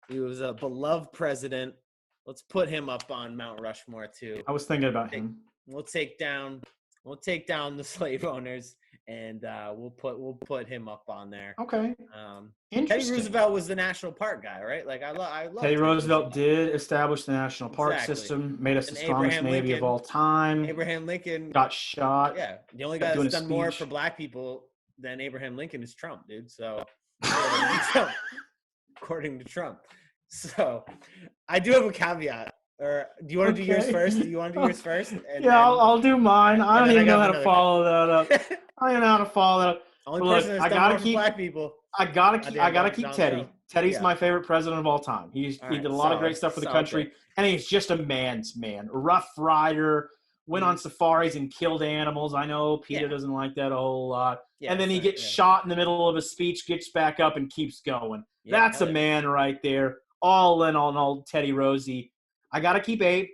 he was a beloved president. Let's put him up on Mount Rushmore too. I was thinking about him. We'll take down the slave owners, and we'll put him up on there. Okay. Teddy Roosevelt was the national park guy, right? Like I love Teddy Roosevelt did establish the national park system, made us the strongest Navy of all time. Abraham Lincoln got shot. Yeah, the only guy that's done more for black people than Abraham Lincoln is Trump, dude. So according to Trump. So I do have a caveat. Or do you want to do yours first? Do you want to do yours first? I'll do mine. I don't even know how to follow that up. I don't know how to follow that up. Only person that's done more for black people. I gotta keep Teddy. Teddy's my favorite president of all time. He did a lot of great stuff for the country, and he's just a man's man. A rough rider, went on safaris and killed animals. I know Peter doesn't like that a whole lot. Yeah, and then he gets shot in the middle of a speech, gets back up, and keeps going. Yeah, that's a man right there. All in all, Teddy Rosie. I got to keep Abe.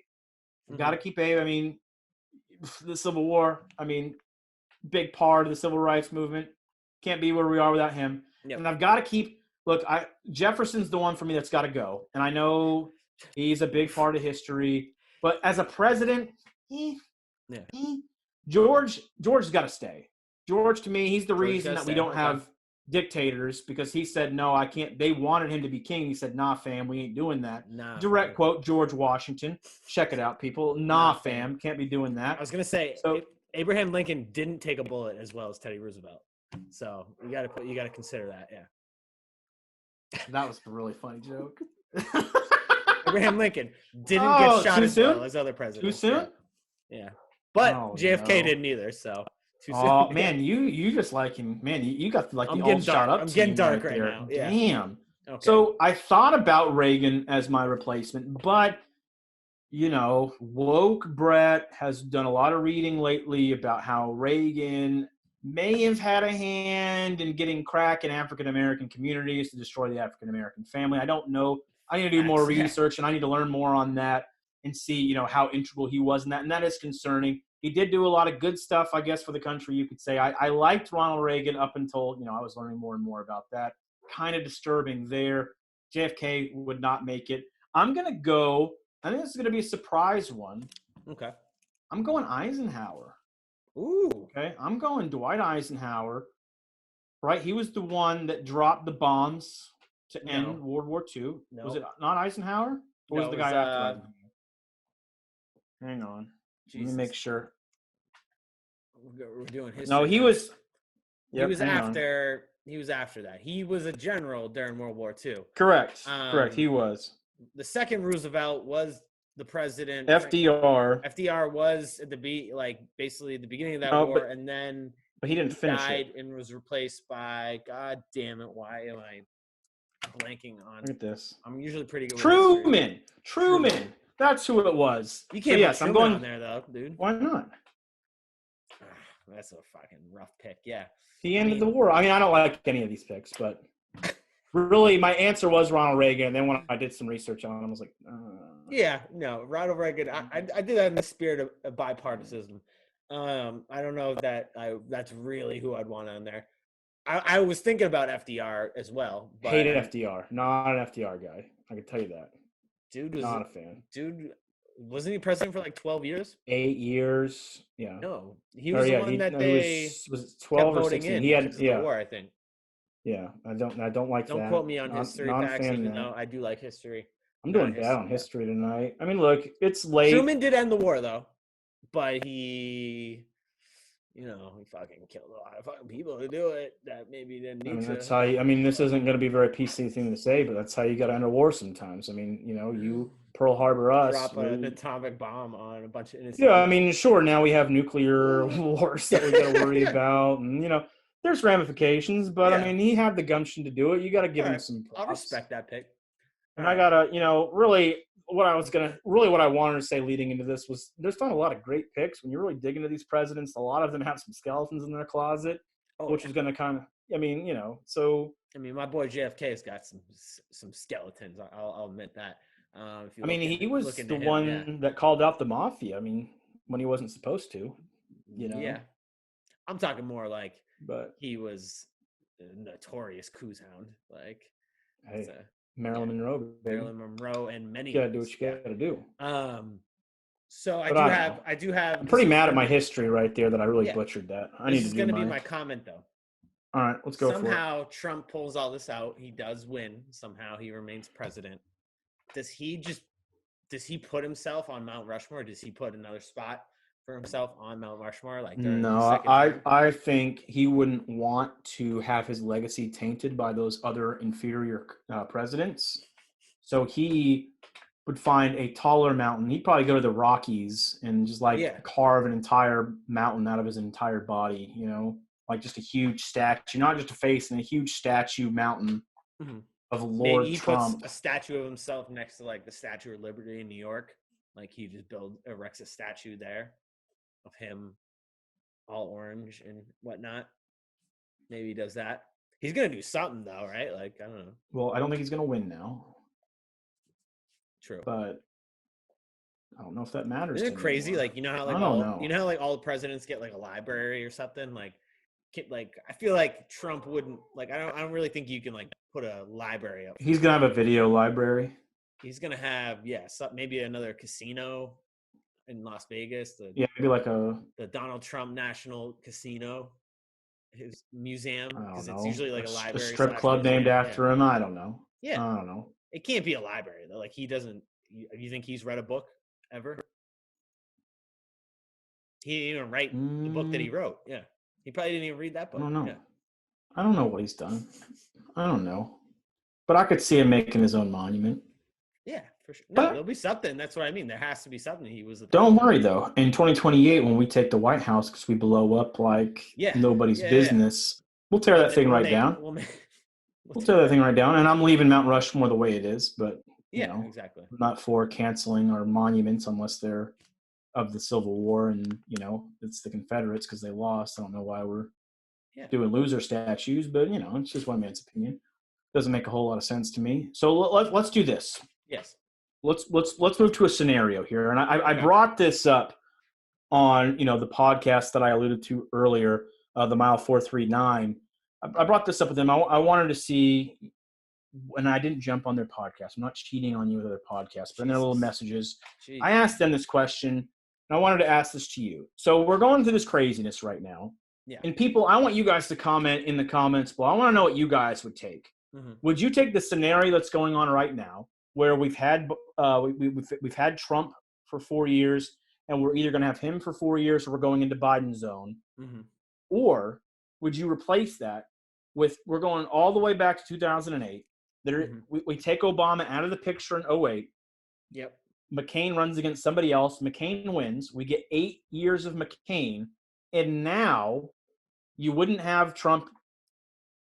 I mean, the Civil War, big part of the civil rights movement. Can't be where we are without him. Yep. And I've got to keep – Jefferson's the one for me that's got to go. And I know he's a big part of history. But as a president, George's got to stay. George, to me, he's the reason that we don't have dictators, because he said, no, I can't. They wanted him to be king. He said, nah, fam, we ain't doing that. Nah, direct quote, George Washington. Check it out, people. Nah, fam, can't be doing that. I was going to say, Abraham Lincoln didn't take a bullet as well as Teddy Roosevelt. So you got to consider that, yeah. That was a really funny joke. Abraham Lincoln didn't get shot as well as other presidents. Too soon? Yeah. But JFK didn't either, so. Oh man, you just like him, man. You got the old shot up. I'm getting dark right now. Yeah. Damn. Okay. So I thought about Reagan as my replacement, but woke Brett has done a lot of reading lately about how Reagan may have had a hand in getting crack in African American communities to destroy the African American family. I don't know. I need to do more research, and I need to learn more on that and see how integral he was in that, and that is concerning. He did do a lot of good stuff, I guess, for the country, you could say. I liked Ronald Reagan up until, I was learning more and more about that. Kind of disturbing there. JFK would not make it. I'm going to go, I think this is going to be a surprise one. Okay. I'm going Eisenhower. Ooh. Okay. I'm going Dwight Eisenhower. Right? He was the one that dropped the bombs to end World War II. No. Was it not Eisenhower? Or was the guy after Eisenhower? Hang on. Jesus. Let me make sure. We're doing history. No, he was. He was after. He was after that. He was a general during World War II. Correct. Correct. He was. The second Roosevelt was the president. FDR was at basically at the beginning of that war, and then but he didn't finish died and was replaced by. God damn it! Why am I blanking on? Look at this. I'm usually pretty good. Truman. That's who it was. You can't put Truman on there, though, dude. Why not? That's a fucking rough pick, yeah. He ended the war. I don't like any of these picks, but really my answer was Ronald Reagan. And then when I did some research on him, I was like, Yeah, no, Ronald Reagan. I did that in the spirit of bipartisan. I don't know that that's really who I'd want on there. I was thinking about FDR as well. But hated FDR. Not an FDR guy. I can tell you that. Dude was not a fan. Dude, wasn't he president for 12 years? 8 years. Yeah. No, he was the one that they was 12 or 16. He had the war, I think. Yeah, I don't like that. Don't quote me on history facts, even though I do like history. I'm doing bad on history tonight. I mean, look, it's late. Truman did end the war though, but he fucking killed a lot of fucking people to do it that maybe didn't need to. That's how this isn't going to be a very PC thing to say, but that's how you got to end a war sometimes. You Pearl Harbor us. Drop an atomic bomb on a bunch of innocent people. Sure, now we have nuclear wars that we got to worry about. And, there's ramifications, but, he had the gumption to do it. You got to give him some props. I'll respect that pick. And I got to, really what I wanted to say leading into this was there's been a lot of great picks. When you really dig into these presidents, a lot of them have some skeletons in their closet, which is going to kind of I mean, so I mean, my boy JFK has got some skeletons. I'll admit that. If you I mean, he look was into the him, yeah, one that called out the mafia. I mean, when he wasn't supposed to, yeah. I'm talking more like But he was a notorious coos hound. Like that's hey, a yeah, Marilyn Monroe, baby, Marilyn Monroe and many you gotta do what others. you Yeah. gotta do. So But I don't know. I do have. I'm This pretty is mad at gonna my be history right there that I really yeah. butchered that. I This need to is do gonna be my. my comment though. All right, let's go for it. Somehow Trump pulls all this out. He does win. Somehow he remains president. Does he just does he put himself on Mount Rushmore? Does he put another spot for himself on Mount Rushmore, like during his No, second term? I think he wouldn't want to have his legacy tainted by those other inferior presidents. So he would find a taller mountain. He'd probably go to the Rockies and just like Yeah. carve an entire mountain out of his entire body, like just a huge statue, not just a face, and a huge statue mountain Mm-hmm. of Maybe Lord he puts Trump. a statue of himself next to like the Statue of Liberty in New York. Like he just erects a statue there of him all orange and whatnot. Maybe he does that. He's gonna do something though, right? Like I don't know. Well, I don't think he's going to win now, True. but I don't know if that matters Isn't to it him crazy? anymore. Like I don't know. all the presidents get like a library or something. Like I feel like Trump wouldn't like. I don't really think you can like put a library up for He's going to Trump. have a video library. He's gonna have maybe another casino in Las Vegas, Yeah, maybe like the Donald Trump National Casino, his museum, I don't because it's know, usually like a a library strip slash club named museum. Yeah, after him. I don't know. yeah. I don't know. It can't be a library though. Like he doesn't. You think he's read a book ever? He didn't even write the book that he Mm, wrote. Yeah, he probably didn't even read that I book. don't know. Yeah, I don't know what he's done. I don't know. But I could see him making his own monument. yeah, for sure. No, there'll But be something. That's what I mean. There has to be something. He was the don't president. worry though. In 2028, when we take the White House because we blow up like Yeah, nobody's yeah. business, we'll tear that thing right down. We'll make we'll We'll tear tear that that thing thing right down. down. And I'm leaving Mount Rushmore the way it is. But Yeah, exactly. I'm not for canceling our monuments unless they're of the Civil War and it's the Confederates because they lost. I don't know why we're Yeah. doing loser statues, but it's just one man's opinion. Doesn't make a whole lot of sense to me. So let's do this. Yes. Let's move to a scenario here, and I Okay. brought this up on the podcast that I alluded to earlier, the Mile 439. I brought this up with them. I wanted to see, and I didn't jump on their podcast. I'm not cheating on you with other podcasts, but in their little messages, I asked them this question, and I wanted to ask this to you. So we're going through this craziness right now. Yeah. And people, I want you guys to comment in the comments below. I want to know what you guys would take. Mm-hmm. Would you take the scenario that's going on right now, where we've had we've had Trump for 4 years, and we're either going to have him for 4 years, or we're going into Biden's zone, Mm-hmm. or would you replace that with we're going all the way back to 2008? We take Obama out of the picture in 08. Yep. McCain runs against somebody else. McCain wins. We get 8 years of McCain, and now you wouldn't have Trump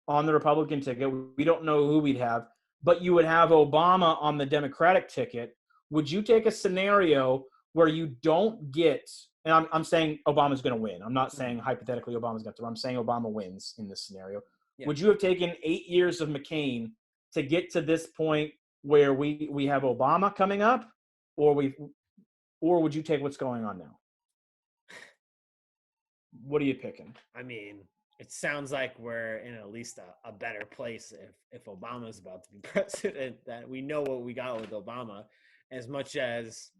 on the Republican ticket. We don't know who we'd have, but you would have Obama on the Democratic ticket. Would you take a scenario where you don't get, and I'm saying Obama's going to win. I'm not saying hypothetically Obama's going to, I'm saying Obama wins in this scenario. Yeah. Would you have taken 8 years of McCain to get to this point where we have Obama coming up, or would you take what's going on now? What are you picking? I mean, it sounds like we're in at least a better place if Obama's about to be president, that we know what we got with Obama, as much as,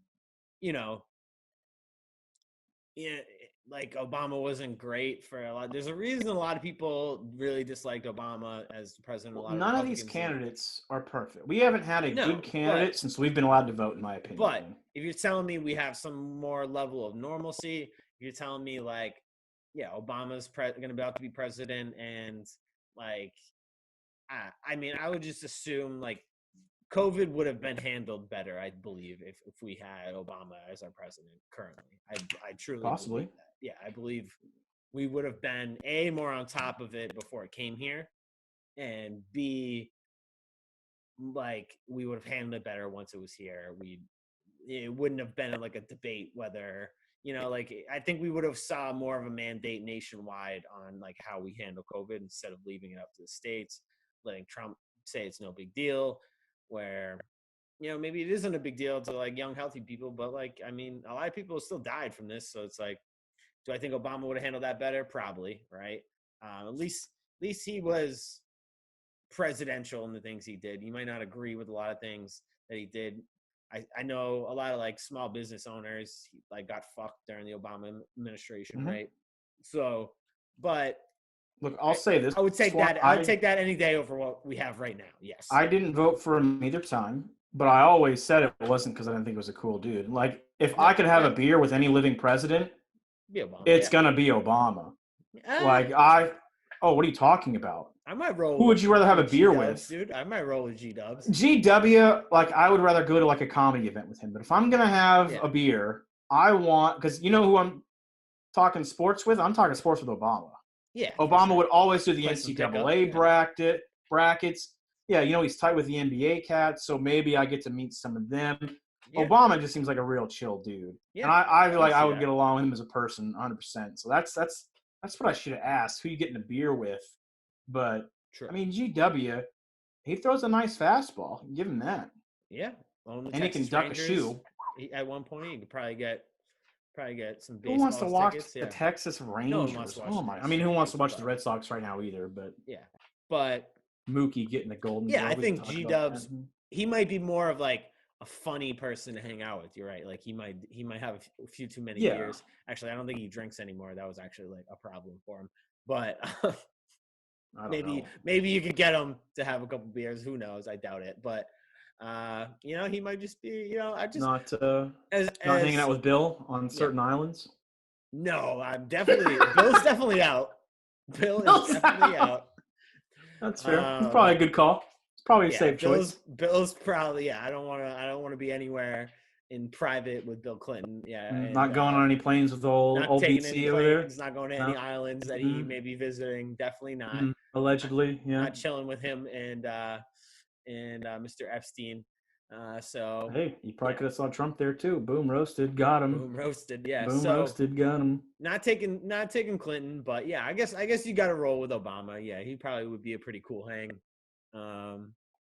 like Obama wasn't great for a lot. There's a reason a lot of people really disliked Obama as the president. Well, none of these candidates are perfect. We haven't had a good candidate since we've been allowed to vote, in my opinion. But if you're telling me we have some more level of normalcy, you're telling me like, yeah, Obama's going to be about to be president, and like, I mean, I would just assume like COVID would have been handled better, I believe, if we had Obama as our president currently. I truly possibly believe that. Yeah, I believe we would have been more on top of it before it came here, and B, like we would have handled it better once it was here. It wouldn't have been like a debate whether like I think we would have saw more of a mandate nationwide on like how we handle COVID instead of leaving it up to the states, letting Trump say it's no big deal, where maybe it isn't a big deal to like young healthy people, but like I mean a lot of people still died from this, so it's like, do I think Obama would have handled that better? Probably, right? At least he was presidential in the things he did. You might not agree with a lot of things that he did. I know a lot of like small business owners like got fucked during the Obama administration, right? So, but look, I'll say this: I would take that. I would take that any day over what we have right now. Yes, I didn't vote for him either time, but I always said it wasn't because I didn't think it was a cool dude. Like, if I could have a beer with any living president, it's gonna be Obama. Like what are you talking about? I might roll. Who would you rather have a beer with, dude? I might roll with G-Dubs. GW, like I would rather go to like a comedy event with him. But if I'm gonna have a beer, I want, because you know who I'm talking sports with? I'm talking sports with Obama. Yeah. Obama would always do the NCAA brackets. Yeah, he's tight with the NBA cats, so maybe I get to meet some of them. Yeah. Obama just seems like a real chill dude. Yeah, and I feel like I would get along with him as a person 100%. So that's what I should have asked. Who you getting a beer with? But I mean, GW, he throws a nice fastball. Give him that. Yeah, and he can duck a shoe. At one point, he could probably get some baseball. Who wants to watch tickets? the Texas Rangers? Oh my! I mean, who wants to watch the Red Sox right now either? But but Mookie getting the Golden Glove. I think G-Dubs. He might be more of like a funny person to hang out with. You're right. Like he might have a few too many beers. Actually, I don't think he drinks anymore. That was actually like a problem for him. But maybe you could get him to have a couple beers. Who knows? I doubt it. But he might just be. I just not hanging out with Bill on certain islands. No, I'm definitely Bill's definitely out. Bill is definitely out. That's fair. It's probably a good call. It's probably a safe choice. Bill's probably I don't want to be anywhere in private with Bill Clinton. Yeah, not going on any planes with old BC over there. Not going to any islands that he may be visiting. Definitely not. Allegedly, yeah. Not chilling with him and Mr. Epstein. So hey, you probably could have saw Trump there too. Boom, roasted, got him. Boom, roasted, yeah. Boom, roasted, got him. Not taking Clinton, but yeah, I guess you got to roll with Obama. Yeah, he probably would be a pretty cool hang.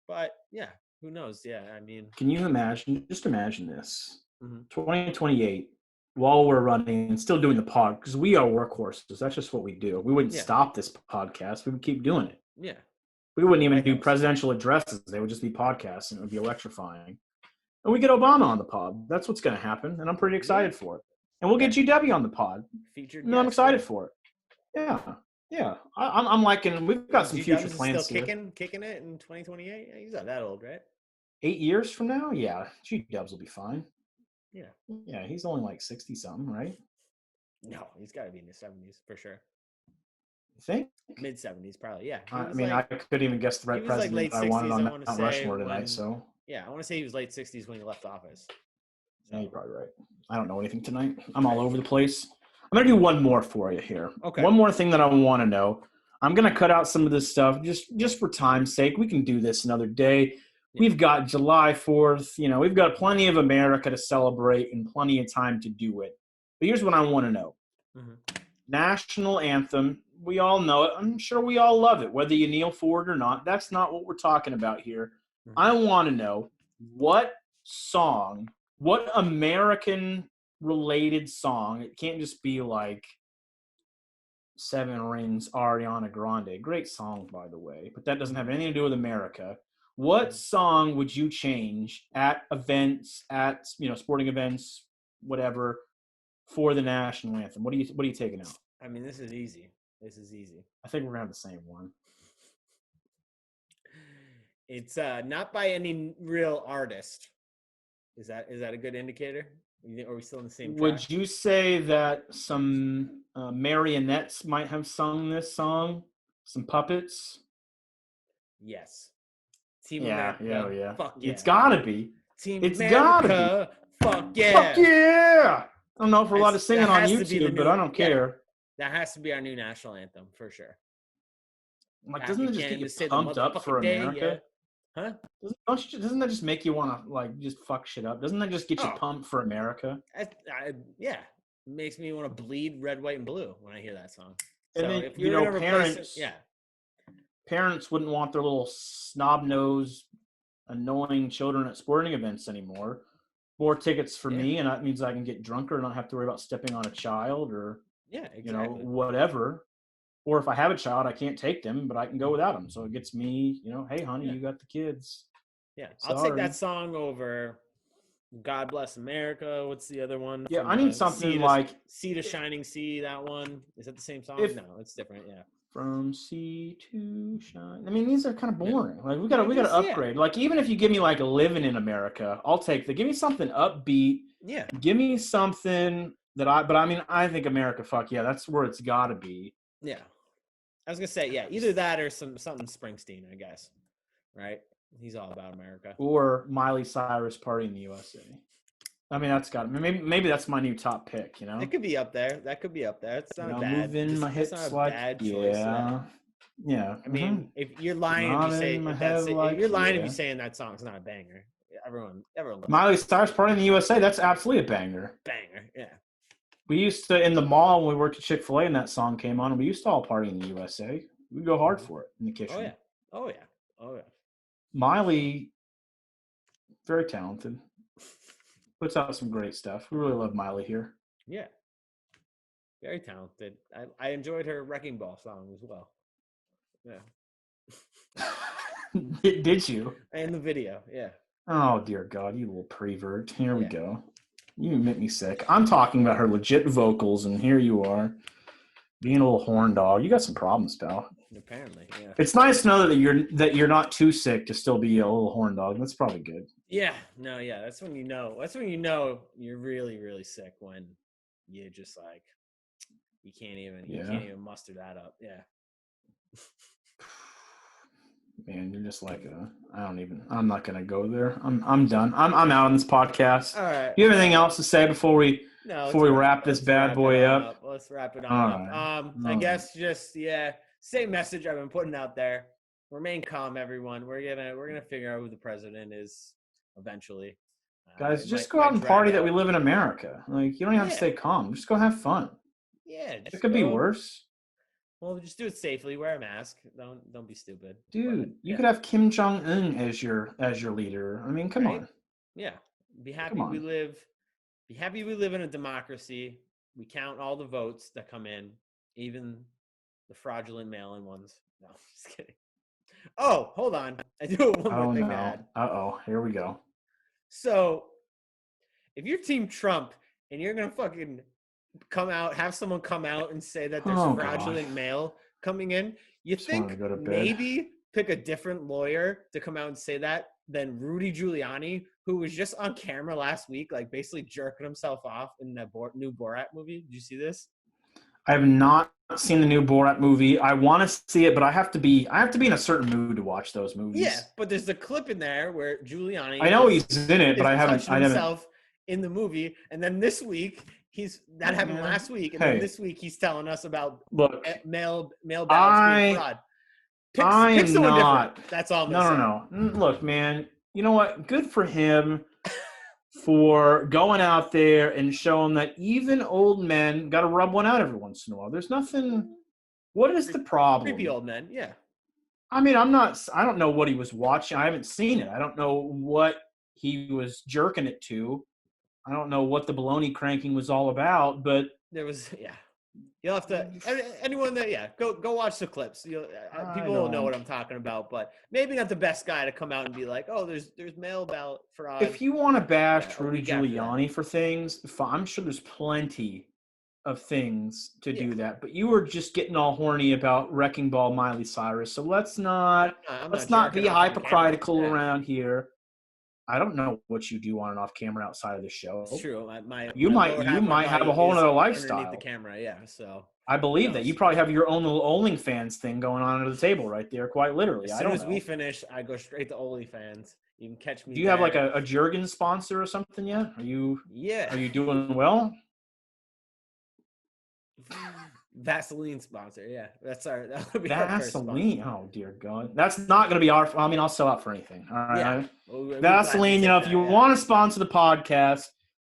But yeah, who knows? Yeah, I mean, can you imagine? Just imagine this: 2028, while we're running and still doing the pod, because we are workhorses. That's just what we do. We wouldn't stop this podcast. We would keep doing it. Yeah. We wouldn't even do presidential addresses. They would just be podcasts, and it would be electrifying. And we get Obama on the pod. That's what's going to happen, and I'm pretty excited for it. And we'll get GW on the pod. Featured. No, I'm excited for it. Yeah. I'm liking. We've got some future plans still kicking it in 2028. He's not that old, right? 8 years from now, yeah, GW will be fine. Yeah, he's only like 60 something, right? No, he's got to be in his 70s for sure. You think? Mid 70s, probably. Yeah. I mean, I couldn't even guess the right president like I wanted on Mount Rushmore tonight. So yeah, I want to say he was late 60s when he left office. Yeah, you're probably right. I don't know anything tonight. I'm all over the place. I'm gonna do one more for you here. Okay. One more thing that I want to know. I'm gonna cut out some of this stuff just for time's sake. We can do this another day. Yeah. We've got July 4th. We've got plenty of America to celebrate and plenty of time to do it. But here's what I want to know. National anthem. We all know it. I'm sure we all love it, whether you kneel for it or not. That's not what we're talking about here. I want to know what American-related song, it can't just be like Seven Rings, Ariana Grande. Great song, by the way, but that doesn't have anything to do with America. What song would you change at events, at sporting events, whatever, for the national anthem? What are you taking out? I mean, this is easy. I think we're gonna have the same one. It's not by any real artist. Is that a good indicator? Are we still in the same track? Would you say that some marionettes might have sung this song? Some puppets? Yes. Team America. Yeah. Fuck yeah. It's gotta be. Team it's America. Gotta be. Fuck yeah. Fuck yeah. I don't know if we're allowed to sing it on YouTube, but I don't care. That has to be our new national anthem for sure. Like, doesn't it just get you pumped up for America? Huh? Doesn't that just make you want to just fuck shit up? Doesn't that just get you pumped for America? Yeah. makes me want to bleed red, white, and blue when I hear that song. And So then, if you're gonna replace it, parents wouldn't want their little snub-nosed, annoying children at sporting events anymore. More tickets for me, and that means I can get drunker and not have to worry about stepping on a child or whatever. Or if I have a child, I can't take them, but I can go without them. So it gets me, hey, honey, you got the kids. Yeah, I'll take that song over God Bless America. What's the other one? Yeah, I need something like Sea to Shining Sea, that one. Is that the same song? No, it's different, yeah. From Sea to Shine. I mean, these are kind of boring. Like we gotta upgrade. Like even if you give me like Living in America, I'll take give me something upbeat. Yeah. Give me something that I think America, fuck yeah, that's where it's gotta be. Yeah. I was gonna say, yeah, either that or something Springsteen, I guess. Right? He's all about America. Or Miley Cyrus, Party in the USA. I mean, maybe that's my new top pick. It could be up there. That could be up there. It's not a bad. Moving my hips like choice. Yeah. I mean, if you're lying if you say you're lying if you're saying that song's not a banger. Everyone. Miley Cyrus, Party in the USA. That's absolutely a banger. Banger, yeah. We used to in the mall when we worked at Chick-fil-A and that song came on, and we used to all party in the USA. We'd go hard for it in the kitchen. Oh yeah. Miley, very talented. Puts out some great stuff. We really love Miley here. Yeah. Very talented. I enjoyed her Wrecking Ball song as well. Yeah. Did you? And the video, yeah. Oh, dear God, you little prevert. Here we go. You make me sick. I'm talking about her legit vocals, and here you are being a little horn dog. You got some problems, pal. Apparently, yeah. It's nice to know that you're not too sick to still be a little horn dog. That's probably good. Yeah. No, yeah. That's when you know. That's when you know you're really, really sick, when you just like you can't even muster that up. Yeah. Man, you're just like I'm not gonna go there. I'm done. I'm out on this podcast. All right. You have anything else to say before we wrap this bad boy up? Let's wrap it on up. I guess just same message I've been putting out there. Remain calm, everyone. We're gonna figure out who the president is eventually. Guys, just go out and party that we live in America. Like, you don't have to stay calm. Just go have fun. Yeah. It could be worse. Well, just do it safely. Wear a mask. Don't be stupid. Dude, you could have Kim Jong-un as your leader. I mean, come on. Yeah. Be happy we live in a democracy. We count all the votes that come in, even the fraudulent mail-in ones. No, just kidding. Oh, hold on. I do have one more thing to add. Uh-oh. Here we go. So, if you're Team Trump and you're going to fucking have someone come out and say that there's fraudulent mail coming in, you think maybe pick a different lawyer to come out and say that than Rudy Giuliani, who was just on camera last week, like basically jerking himself off in that new Borat movie. Did you see this? I have not seen the new Borat movie. I want to see it, but I have to be in a certain mood to watch those movies. Yeah, but there's a clip in there where Giuliani he's in it, but I haven't himself in the movie, and then this week happened last week, and then this week he's telling us about mail ballots being fraud. Pick someone different. That's all I'm gonna say. No. Look, man, you know what? Good for him for going out there and showing that even old men got to rub one out every once in a while. There's nothing. What is the problem? Creepy old men, yeah. I mean, I don't know what he was watching. I haven't seen it. I don't know what he was jerking it to. I don't know what the baloney cranking was all about, but there was, You'll have to anyone that go watch the clips. People will know what I'm talking about, but maybe not the best guy to come out and be like, "Oh, there's mail ballot fraud." If you want to bash Rudy Giuliani for things, I'm sure there's plenty of things to do that. But you were just getting all horny about Wrecking Ball Miley Cyrus, so let's not be hypocritical around here. I don't know what you do on and off camera outside of the show. It's true. You might have a whole other lifestyle underneath the camera. Yeah, so I believe that you probably have your own little OnlyFans thing going on under the table right there, quite literally. As soon as we finish, I go straight to OnlyFans. You can catch me. Do you have like a Jergens sponsor or something yet? Are you doing well? Vaseline sponsor, yeah. That'll be Vaseline. Oh dear God, that's not going to be our. I mean, I'll sell out for anything. All right, Vaseline. If you want to sponsor the podcast,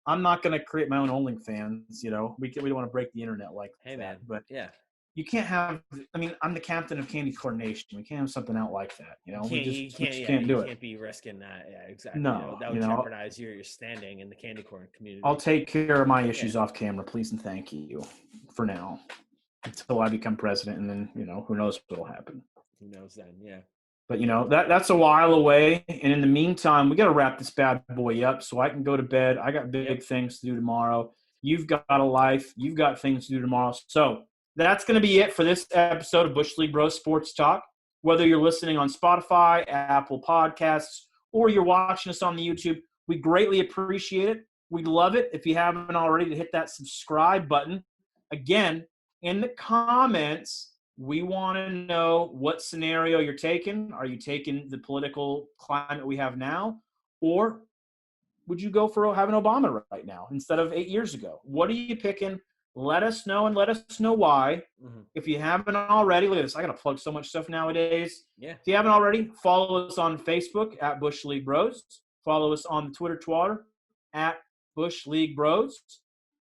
I'm not going to create my own OnlyFans. We don't want to break the internet like Hey, that. man. But yeah. You can't have. I mean, I'm the captain of Candy Coordination. We can't have something out like that. We just can't do it. You can't be risking that. Yeah, exactly. No, that would jeopardize your standing in the candy corn community. I'll take care of my issues off camera, please and thank you. For now, until I become president, and then who knows what'll happen. Who knows then? Yeah. But that's a while away, and in the meantime, we got to wrap this bad boy up so I can go to bed. I got big things to do tomorrow. You've got a life. You've got things to do tomorrow. So that's going to be it for this episode of Bush League Bros Sports Talk. Whether you're listening on Spotify, Apple Podcasts, or you're watching us on the YouTube, we greatly appreciate it. We'd love it if you haven't already to hit that subscribe button. Again, in the comments, we want to know what scenario you're taking. Are you taking the political climate we have now? Or would you go for having Obama right now instead of 8 years ago? What are you picking? Let us know and let us know why. Mm-hmm. If you haven't already, look at this. I got to plug so much stuff nowadays. Yeah. If you haven't already, follow us on Facebook at Bush League Bros. Follow us on the Twitter at Bush League Bros.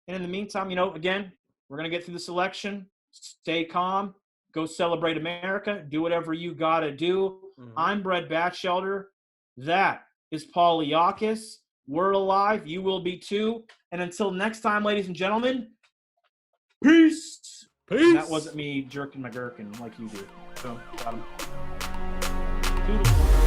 And in the meantime, again, we're going to get through this election. Stay calm. Go celebrate America. Do whatever you got to do. Mm-hmm. I'm Brett Batchelder. That is Paul Iakis. We're alive. You will be too. And until next time, ladies and gentlemen, peace. Peace. And that wasn't me jerking my gherkin like you do. So, got him. Toodles.